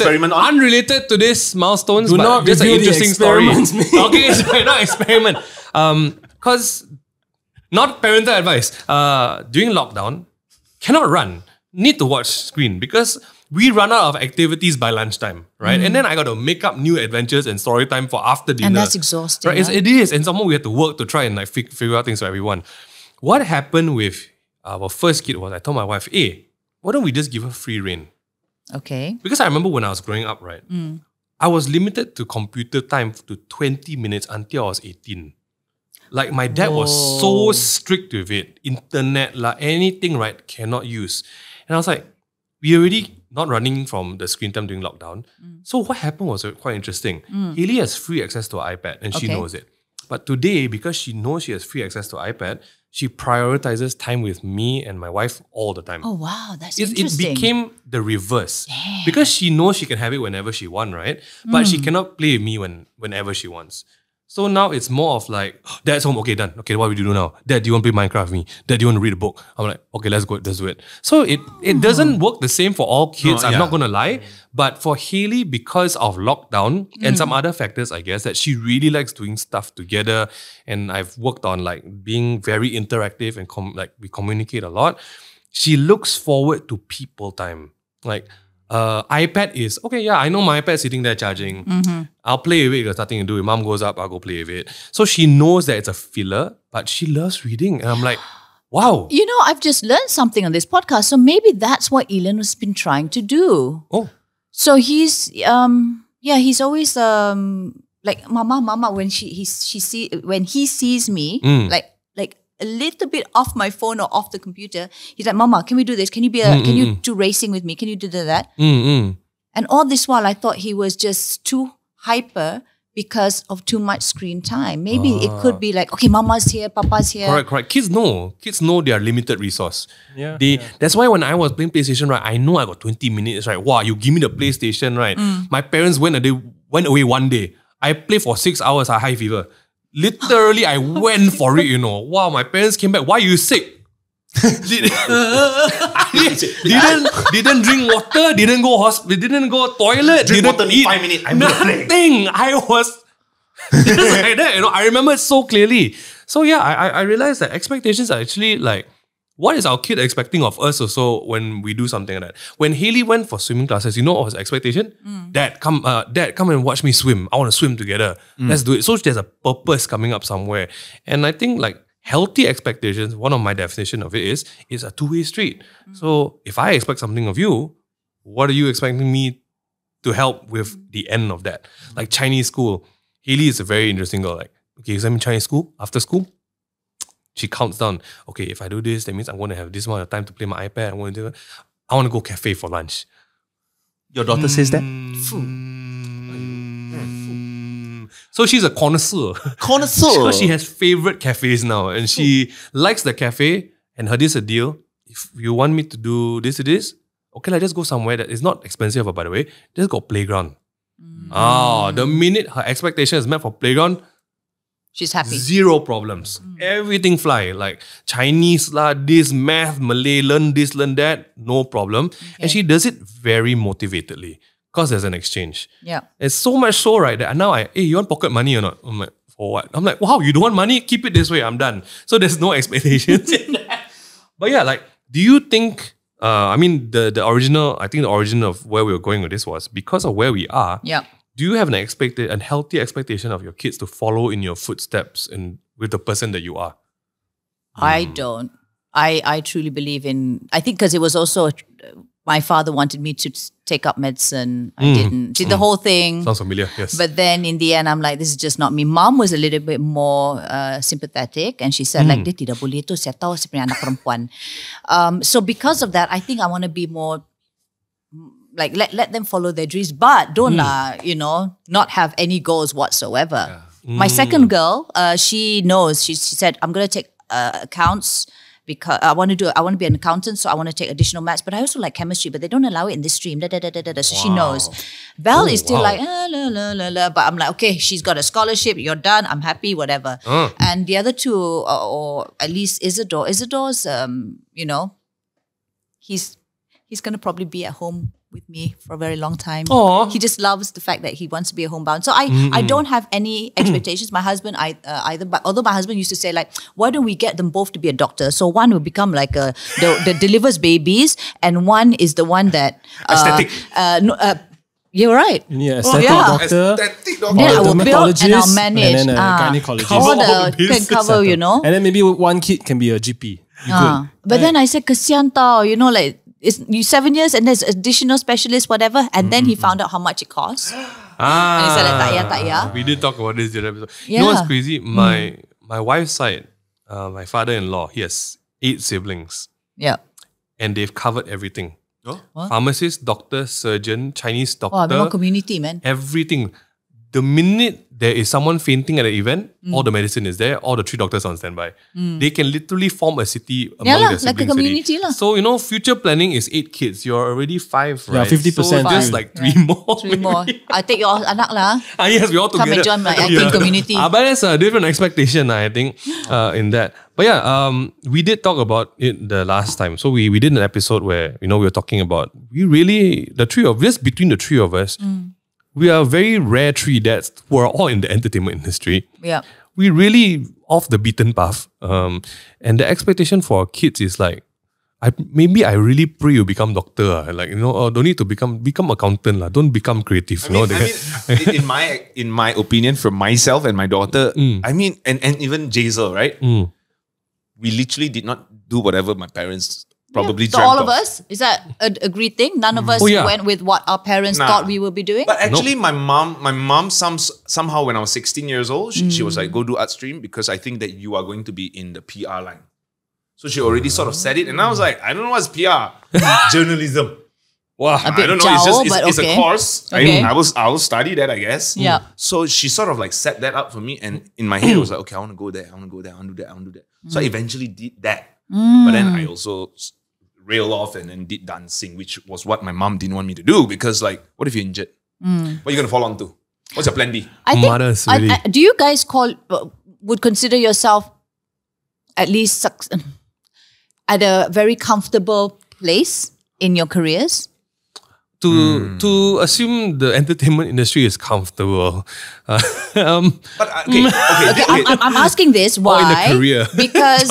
to this milestones, Do but not just an reveal the interesting story. experiments, Okay, sorry, not experiment. Because, not parental advice, during lockdown, cannot run, need to watch screen because we run out of activities by lunchtime, right? And then I got to make up new adventures and story time for after dinner. And that's exhausting. Right? It is. And somehow we had to work to try and like figure out things for everyone. What happened with our first kid was I told my wife, hey, why don't we just give her free rein? Okay. Because I remember when I was growing up, right? I was limited to computer time to 20 minutes until I was 18. Like my dad was so strict with it. Internet, anything, right, cannot use. And I was like, we already not running from the screen time during lockdown. So what happened was quite interesting. Haley has free access to an iPad and she knows it. But today, because she knows she has free access to iPad, she prioritizes time with me and my wife all the time. Oh, wow. That's interesting. It became the reverse. Because she knows she can have it whenever she wants, right? But she cannot play with me whenever she wants. So now it's more of like, Dad's home, okay, done. Okay, what do we do now? Dad, do you want to play Minecraft with me? Dad, do you want to read a book? I'm like, okay, let's do it. So it doesn't work the same for all kids, I'm not going to lie. But for Hailey, because of lockdown and some other factors, I guess, that she really likes doing stuff together. And I've worked on like being very interactive and we communicate a lot. She looks forward to people time. Like, iPad is, okay, yeah, I know my iPad sitting there charging. I'll play with it, there's nothing to do. If mom goes up, I'll go play with it. So she knows that it's a filler, but she loves reading. And I'm like, wow. You know, I've just learned something on this podcast. So maybe that's what Elon has been trying to do. Oh. So he's, he's always like, Mama, when he sees me, like a little bit off my phone or off the computer, he's like, Mama, can we do this? Can you can you do racing with me? Can you do that? And all this while, I thought he was just too hyper because of too much screen time. Maybe it could be like, okay, Mama's here, Papa's here. Correct. Kids know their limited resource. Yeah. That's why when I was playing PlayStation, right, I know I got 20 minutes, right? Wow, you give me the PlayStation, right? My parents went away one day. I played for 6 hours, I had high fever. Literally, I went for it, Wow, my parents came back. Why are you sick? didn't drink water, didn't go hospital, didn't go toilet, Drink didn't water in eat 5 minutes. I'm gonna play. nothing. I was just like that, I remember it so clearly. So yeah, I realized that expectations are actually like, what is our kid expecting of us also when we do something like that? When Hailey went for swimming classes, you know what was her expectation? Dad, come and watch me swim. I want to swim together. Let's do it. So there's a purpose coming up somewhere. And I think like healthy expectations, one of my definition of it is a two-way street. So if I expect something of you, what are you expecting me to help with the end of that? Like Chinese school. Hailey is a very interesting girl. Like, okay, you send me Chinese school, after school, she counts down. Okay, if I do this, that means I'm going to have this amount of time to play my iPad. I want to go cafe for lunch. Your daughter says that? So she's a connoisseur. So she has favorite cafes now. And she likes the cafe. And her this a deal. If you want me to do this, okay, let's just go somewhere that is not expensive, by the way. Just go playground. The minute her expectation is met for playground, she's happy. Zero problems. Everything fly. Like Chinese lah, this, math, Malay, learn this, learn that, no problem. Okay. And she does it very motivatedly because there's an exchange. Yeah. It's so much so, right, that now hey, you want pocket money or not? I'm like, for what? I'm like, wow, you don't want money? Keep it this way, I'm done. So there's no expectations in that. But yeah, like, do you think, the origin of where we were going with this was because of where we are. Yeah. Do you have a healthy expectation of your kids to follow in your footsteps and with the person that you are? I don't. I truly believe in, I think because it was also, my father wanted me to take up medicine. I didn't. Did the whole thing. Sounds familiar, yes. But then in the end, I'm like, this is just not me. Mom was a little bit more sympathetic and she said like, dia tidak boleh tu, saya tahu saya punya anak perempuan. So because of that, I think I want to be more like let them follow their dreams, but don't not have any goals whatsoever. Yeah. My second girl, she knows. She said, I'm gonna take accounts because I want to be an accountant, so I want to take additional maths. But I also like chemistry, but they don't allow it in this stream. So she knows. Val is still like but I'm like, okay, she's got a scholarship. You're done. I'm happy. Whatever. And the other two, or at least Isidore's, he's gonna probably be at home with me for a very long time. Aww. He just loves the fact that he wants to be a homebound. So I don't have any expectations. My husband either, but although my husband used to say like, why don't we get them both to be a doctor? So one will become like the delivers babies, and one is the one that aesthetic. You're right. Yeah, aesthetic doctor. Aesthetic doctor. Then I will build and I'll manage. And then a gynecologist. All the can cover, And then maybe one kid can be a GP. But then I said, kasihan tau, like, it's 7 years and there's additional specialists, whatever. And then he found out how much it costs. And he said, like, tak ya. We did talk about this in the episode. Yeah. You know what's crazy? My wife's side, my father-in-law, he has 8 siblings. Yeah. And they've covered everything. Oh? Pharmacist, doctor, surgeon, Chinese doctor. Oh, memang community, man. Everything. the minute there is someone fainting at an event, all the medicine is there, all the 3 doctors on standby. They can literally form a city among their siblings. Like a community lah. So, future planning is 8 kids. You're already 5, right? Yeah, 50%. So just like 3 more. 3 more. I take your anak lah. Yes, we all together. Come and join my acting community. But that's a different expectation, I think, in that. But yeah, we did talk about it the last time. So we did an episode where, we were talking about, between the 3 of us, we are very rare 3 dads who are all in the entertainment industry. Yeah. We really off the beaten path. And the expectation for our kids is like, I really pray you become doctor. Don't need to become accountant. Don't become creative. In my opinion, from myself and my daughter, and even Jazel, right? We literally did not do whatever my parents probably So dreamt all of us, is that a agreed thing? None of us went with what our parents thought we would be doing? But actually, my mom somehow when I was 16 years old, she was like, go do art stream because I think that you are going to be in the PR line. So she already sort of said it. And I was like, I don't know what's PR. Journalism. Wow. I don't know. It's a course. Okay. I will study that, I guess. Yeah. So she sort of like set that up for me. And in my head, it was like, okay, I want to go there. I want to go there. I want to do that. I want to do that. So I eventually did that. But then I also railed off and then did dancing, which was what my mom didn't want me to do because like, what if you're injured? What are you going to fall onto? What's your plan B? I think, do you guys would consider yourself at least at a very comfortable place in your careers? To assume the entertainment industry is comfortable. But okay. I'm asking this why? Or in a career. Because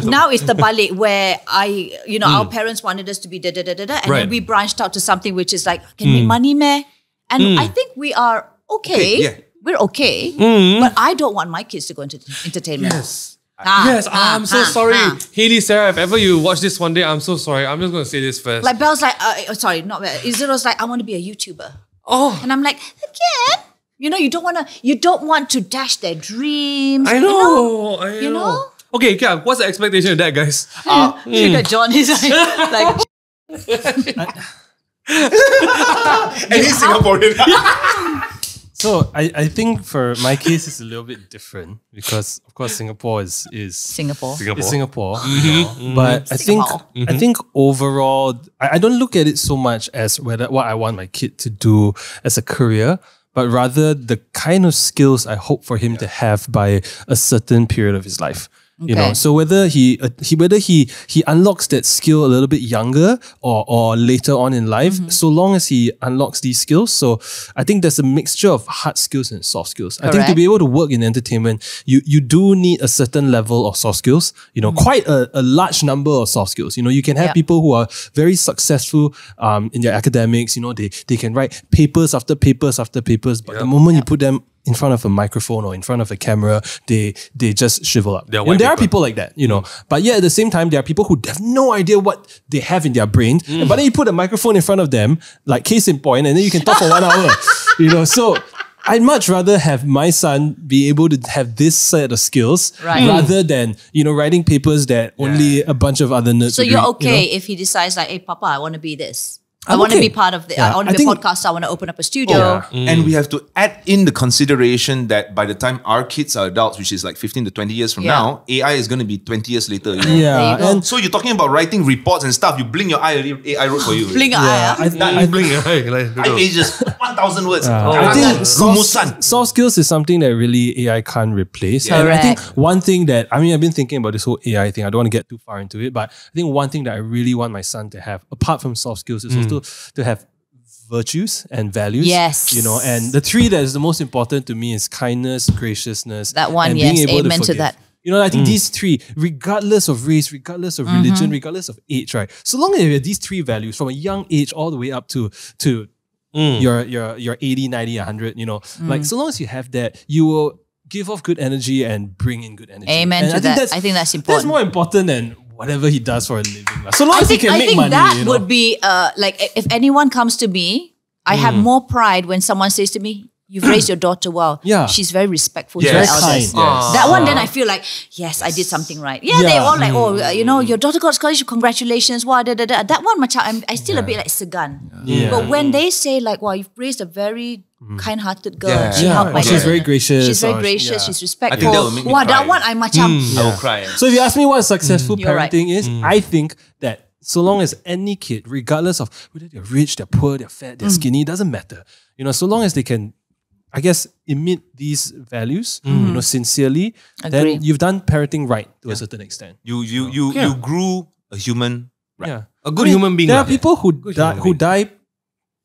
now it's the balik where our parents wanted us to be and then we branched out to something which is like, can make money meh? And I think we are okay. We're okay. But I don't want my kids to go into entertainment. Yes. I'm so sorry. Hayley, Sarah, if ever you watch this one day, I'm so sorry. I'm just going to say this first. Like Belle's like, sorry, not Belle. Isidro's like, I want to be a YouTuber. Oh. And I'm like, again? You don't want to dash their dreams. I know. Okay, what's the expectation of that, guys? Look at John, he's like and he's Singaporean. So I think for my case it's a little bit different because of course Singapore is Singapore. It's Singapore. But I think overall I don't look at it so much as what I want my kid to do as a career, but rather the kind of skills I hope for him to have by a certain period of his life. So whether he unlocks that skill a little bit younger or later on in life, so long as he unlocks these skills. So I think there's a mixture of hard skills and soft skills. I think to be able to work in entertainment, you do need a certain level of soft skills, quite a large number of soft skills. You can have people who are very successful in their academics, they can write papers after papers after papers, but the moment you put them in front of a microphone or in front of a camera, they just shrivel up. There are people like that, But at the same time, there are people who have no idea what they have in their brain. But then you put a microphone in front of them, like case in point, and then you can talk for 1 hour. So I'd much rather have my son be able to have this set of skills rather than, writing papers that only a bunch of other nerds So agree, you're okay if he decides like, hey, Papa, I want to be this. I want to be part of the. I want to be a podcaster. I want to open up a studio. And we have to add in the consideration that by the time our kids are adults, which is like 15 to 20 years from now, AI is going to be 20 years later. And so you're talking about writing reports and stuff. You blink your eye, AI wrote for you. Blink your eye. I blink your eye. 5 pages, 1,000 words. I think soft skills is something that really AI can't replace. And I think one thing that, I've been thinking about this whole AI thing. I don't want to get too far into it, but I think one thing that I really want my son to have, apart from soft skills, is also to have virtues and values. Yes. And the 3 that is the most important to me is kindness, graciousness. That one, and yes. being able Amen to that. I think these 3, regardless of race, regardless of religion, regardless of age, right? So long as you have these 3 values from a young age all the way up to your 80, 90, 100, like so long as you have that, you will give off good energy and bring in good energy. Amen to that. I think that's important. That's more important than whatever he does for a living. So long as he can make money. I think that would be like if anyone comes to me, I have more pride when someone says to me, you've raised your daughter well. Yeah. She's very respectful Yes. to her Very eldest. kind, yes. That one, then I feel like, yes, I did something right. Yeah, they all like, your daughter got scholarship, congratulations. Wow, da, da, da. That one, I still a bit like segan. Yeah. But when they say like, wow, you've raised a very kind-hearted girl. Yeah. She helped my She's daughter. very gracious. She's very or- gracious. yeah. She's respectful. I think that will make me Wow, that cry. one I macam. I will cry. So if you ask me what successful You're right. parenting is, I think that so long as any kid, regardless of whether they're rich, they're poor, they're fat, they're skinny, it doesn't matter. You know, so long as they can, I guess, emit these values, you know, sincerely, Agree. then you've done parenting right to a certain extent. You grew a human. Yeah. A good human being. There are lah. people who human die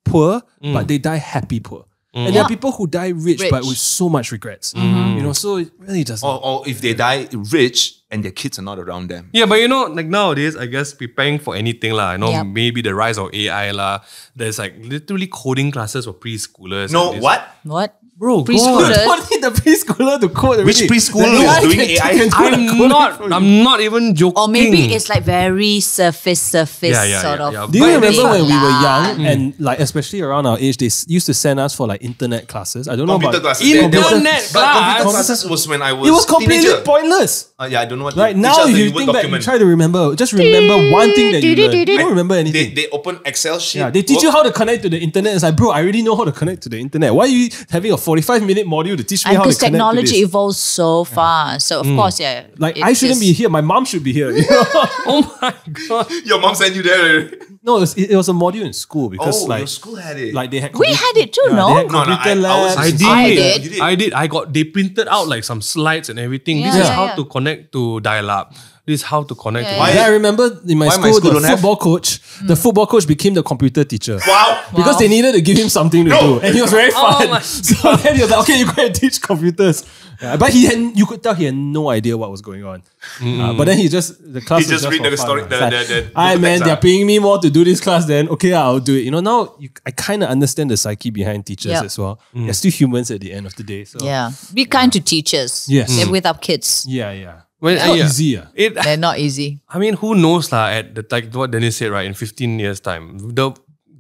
poor, but they die happy poor. And there are people who die rich, but with so much regrets. You know, so it really doesn't. Or if they die rich and their kids are not around them. Yeah, but you know, like nowadays, I guess preparing for anything lah. You know, Yep. maybe the rise of AI lah. There's like literally coding classes for preschoolers. No, and this. what? What? Bro, Preschoolers? Don't need the preschooler to code Which already. preschooler The is doing AI AI? can do the coding. I'm not even joking. Or maybe it's like very surface Yeah, sort of. yeah. Do you But remember it's when we were lah. young and like especially around our age, they used to send us for like internet classes. I don't know Computer about classes. Internet But computer class. classes was when I was It was completely teenager. pointless. Yeah, I don't know what. Right they now, teach us if the you Word think back, you document. try to remember, just remember one thing that you learned. You don't remember anything. They open Excel sheet. Yeah, they teach you how to connect to the internet. It's like, bro, I already know how to connect to the internet. Why are you having a 45-minute module to teach me And how to because connect to technology this? evolves so fast. So of course, yeah. Like, it I shouldn't just- be here. My mom should be here. You know? Oh my god. Your mom sent you there. No, it was a module in school because Oh, like, your school had it. like they had We had it too, they no? had No, no, computer I was- labs. I did. did. They printed out like some slides and everything. This Yeah, is yeah, how yeah. to connect to dial-up. This is how to connect Yeah, to yeah. Yeah, I remember in my Why my school, school the don't have? football coach, the football coach became the computer teacher. Wow. Because they needed to give him something to do. And he was very fun. my So then he was like, okay, you go and teach computers. Yeah, but you could tell he had no idea what was going on. But then the class He was just read for the fun, story- lah. the- It's the- like, the "Aye, man, text, they're ah." paying me more to do this class, then okay, I'll do it. You know, now I kind of understand the psyche behind teachers Yeah. as well. They're still humans at the end of the day. So Yeah. Be kind to teachers. Yes. They're with our kids. yeah. Well, It's not yeah. easy. Yeah. They're not easy. I mean, who knows lah? At the like what Dennis said, right? In 15 years' time,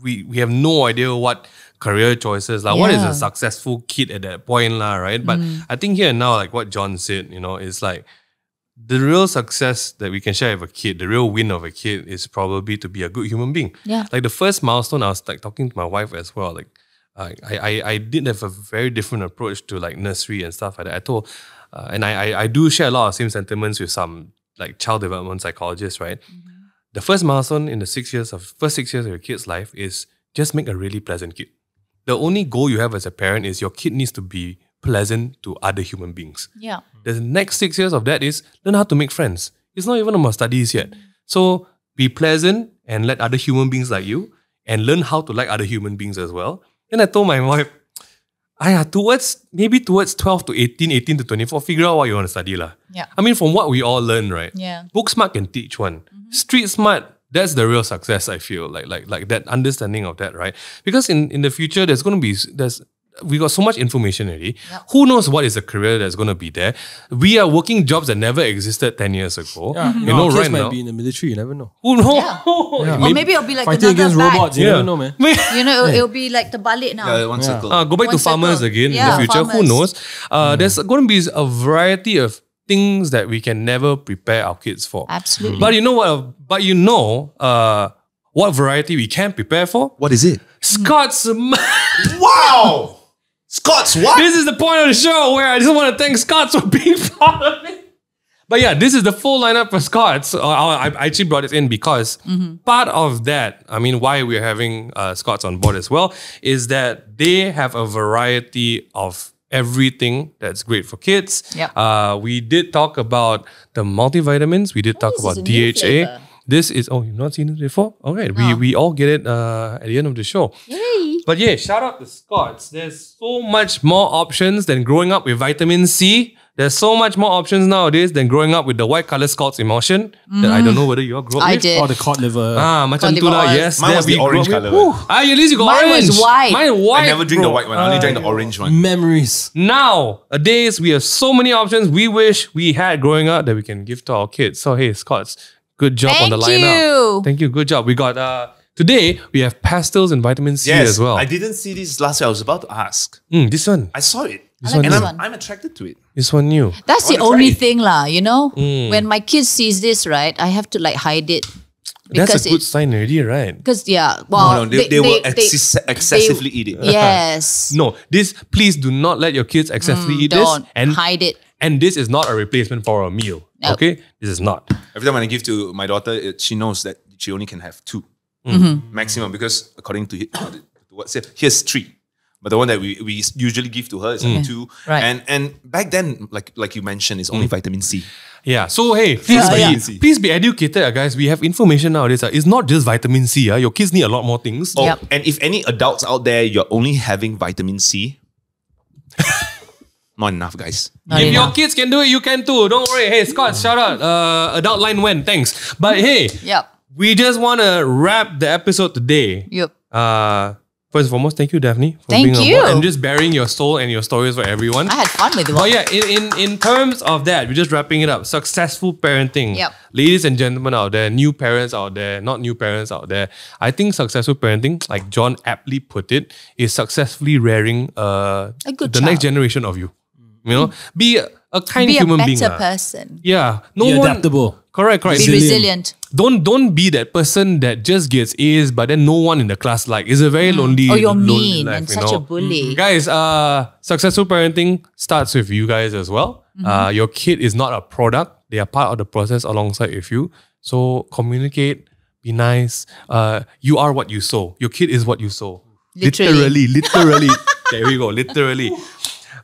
we have no idea what career choices like. What is Yeah. a successful kid at that point lah? Right? But I think here and now, like what John said, you know, is like the real success that we can share with a kid, the real win of a kid, is probably to be a good human being. Yeah. Like the first milestone, I was like talking to my wife as well. Like I did have a very different approach to like nursery and stuff like that. I told. And I do share a lot of same sentiments with some like child development psychologists, right? The first milestone in the first 6 years of your kid's life is just make a really pleasant kid. The only goal you have as a parent is your kid needs to be pleasant to other human beings. Yeah. The next 6 years of that is learn how to make friends. It's not even about studies yet. So be pleasant and let other human beings like you and learn how to like other human beings as well. And I told my wife, towards 12 to 18, 18 to 24, figure out what you want to study lah. Yeah. I mean, from what we all learn, right? Yeah. Book smart can teach one. Street smart, that's the real success, I feel. Like that understanding of that, right? Because in the future, we got so much information already. Yep. Who knows what is a career that's going to be there? We are working jobs that never existed 10 years ago. You You know, kids right might now. be in the military, you never know. Who knows? Yeah. Or maybe it'll be like Fighting another against bag. robots, you Yeah. never know, man. You know, it'll be like the balik now. Yeah, one circle. Go back to One farmers circle. again in Yeah, the future. Who farmers. knows? There's going to be a variety of things that we can never prepare our kids for. Absolutely. But you know what? What variety we can prepare for? What is it? Scott's. Wow! Scott's what? This is the point of the show where I just want to thank Scott's for being part of it. But yeah, this is the full lineup for Scott's. I actually brought it in because part of that, I mean, why we're having Scott's on board as well, is that they have a variety of everything that's great for kids. Yep. We did talk about the multivitamins. We did talk this about is a new DHA. flavor. This is, you've not seen it before? All right, we all get it at the end of the show. Yay. But yeah, shout out to Scott's. There's so much more options than growing up with vitamin C. There's so much more options nowadays than growing up with the white color Scott's emulsion that I don't know whether you all grew up I with. did. Or the cod liver. Macam Cod tu lah, liver oil. yes. Mine was that the we orange grew up colour. with. At least you got Mine orange. was white. Mine white. I never drink the bro. white one. I only drink the orange one. Memories. Nowadays, we have so many options we wish we had growing up that we can give to our kids. So hey, Scott's, good job on the Thank lineup. you. Thank you. Good job. We got Today, we have pastels and vitamin C Yes, as well. I didn't see this last year. I was about to ask. This one. I saw it. I like And this one. I'm attracted to it. This one new. That's I the wanna only try it. thing lah, you know? When my kids sees this, right, I have to like hide it. That's a good sign already, right? Because yeah, well, No, they will excessively eat it. Yes. No, please do not let your kids excessively eat Don't this. hide it. And this is not a replacement for a meal. Nope. Okay? This is not. Every time when I give to my daughter, she knows that she only can have 2 maximum, because according to what's it, here's 3. But the one that we usually give to her is only 2. Right. And back then, like you mentioned, it's only vitamin C. Yeah. So hey, please be educated, guys. We have information nowadays. It's not just vitamin C. Your kids need a lot more things. Oh, Yep. and if any adults out there, you're only having vitamin C, not enough, guys. Not If your enough. kids can do it, you can too. Don't worry. Hey, Scott, shout out. Adult line when. Thanks. But hey, Yep. we just want to wrap the episode today. Yep. First and foremost, thank you, Daphne, for Thank being on you. board and just bearing your soul and your stories for everyone. I had fun with it. Oh yeah, in terms of that, we're just wrapping it up. Successful parenting. Yep. Ladies and gentlemen out there, new parents out there, not new parents out there. I think successful parenting, like John aptly put it, is successfully rearing good the next child. generation of you. You know, be a kind Be a human being. better person. Yeah. Be one- adaptable. Correct. Be Resilient. resilient. Don't be that person that just gets A's but then no one in the class like. It's a very lonely. Or you're lonely mean life, and you such know? a bully. Guys, successful parenting starts with you guys as well. Your kid is not a product. They are part of the process alongside with you. So communicate, be nice. You are what you sow. Your kid is what you sow. Literally. Literally. There we go. Literally.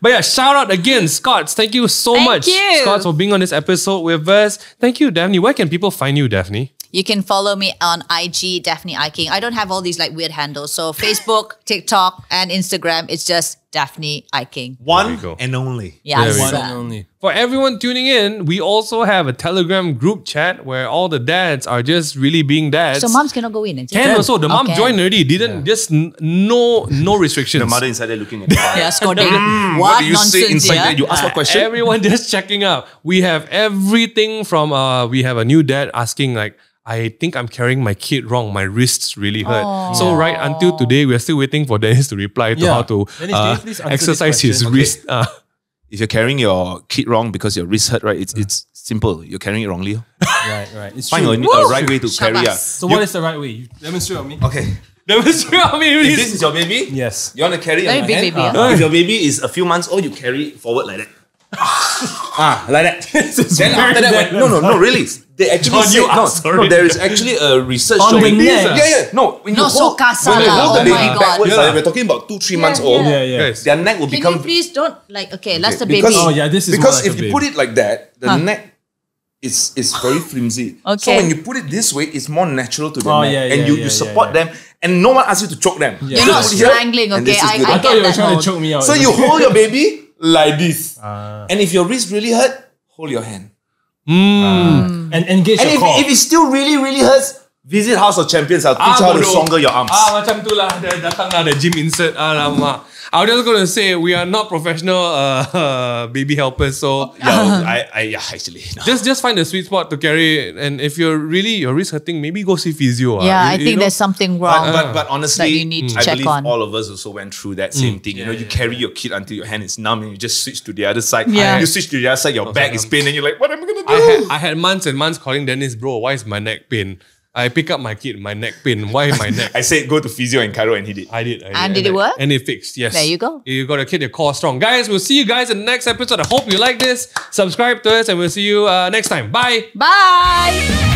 But yeah, shout out again, Scott. Thank you so Thank much, you. Scott, for being on this episode with us. Thank you, Daphne. Where can people find you, Daphne? You can follow me on IG, Daphne Iking. I don't have all these like weird handles. So Facebook, TikTok, and Instagram, it's just Daphne Iking. One go. and only. Yes. One and only. For everyone tuning in, we also have a Telegram group chat where all the dads are just really being dads. So moms cannot go in. And Can also. The mom Okay. joined already. Didn't just no restrictions. The mother inside there looking at the fire. Yeah, scolding. What What do you say nonsense, inside yeah? there? You ask what question? Everyone just checking out. We have everything from we have a new dad asking like, I think I'm carrying my kid wrong. My wrists really hurt. So right until today, we're still waiting for Dennis to reply to how to Dennis, can you please answer this exercise his question? wrist. If you're carrying your kid wrong because your wrist hurt, right? It's simple. You're carrying it wrongly. Right. It's Find true. a right way to carry it. Shabas. So what is the right way? You demonstrate on me. Okay. Demonstrate on me, If please. this is your baby, Yes. you want to carry it Very on big your hand. baby, If your baby is a few months old, you carry it forward like that. Like that. Then after that, no, really. They actually John, you say, are sorry. there is actually a research On the showing neck. Yeah. No, when Not so kasar when you lah. hold the Oh baby my God. backwards, Yeah. like, we're talking about 2-3 months old. Yeah. Guys, Their neck will Can become you please don't like, okay, that's the because- baby. Oh yeah, this is because more like if a you baby. put it like that, the neck is very flimsy. So Okay. when you put it this way, it's more natural to the Oh, neck, yeah, and yeah, you yeah, support yeah. them, and no one asks you to choke them. Yeah. You're not Just put it here, strangling, and this okay? is good. I thought you were that trying mode. to choke me out. So you hold your baby like this, and if your wrist really hurt, hold your hand. and engage And your core. if it still really hurts, visit House of Champions. I'll teach you how to bodoh. stronger your arms. Macam tu lah. Datang lah, the gym insert. Alamak. I was just going to say, we are not professional baby helpers. So Actually, no. just find a sweet spot to carry it. And if you're really, your wrist hurting, maybe go see physio. Yeah, I You think know? there's something wrong. But honestly, that you need to I check believe on. all of us also went through that same thing. You know, you carry your kid until your hand is numb and you just switch to the other side. Yeah. You switch to the other side, your back is pain, and you're like, what am I gonna do? I had months and months calling Dennis, bro, why is my neck pain? I pick up my kid, my neck pain. Why my neck? I said go to physio in Cairo, and he did. I did. And did it work? And it fixed, yes. There you go. You got to keep your core strong. Guys, we'll see you guys in the next episode. I hope you like this. Subscribe to us and we'll see you next time. Bye. Bye.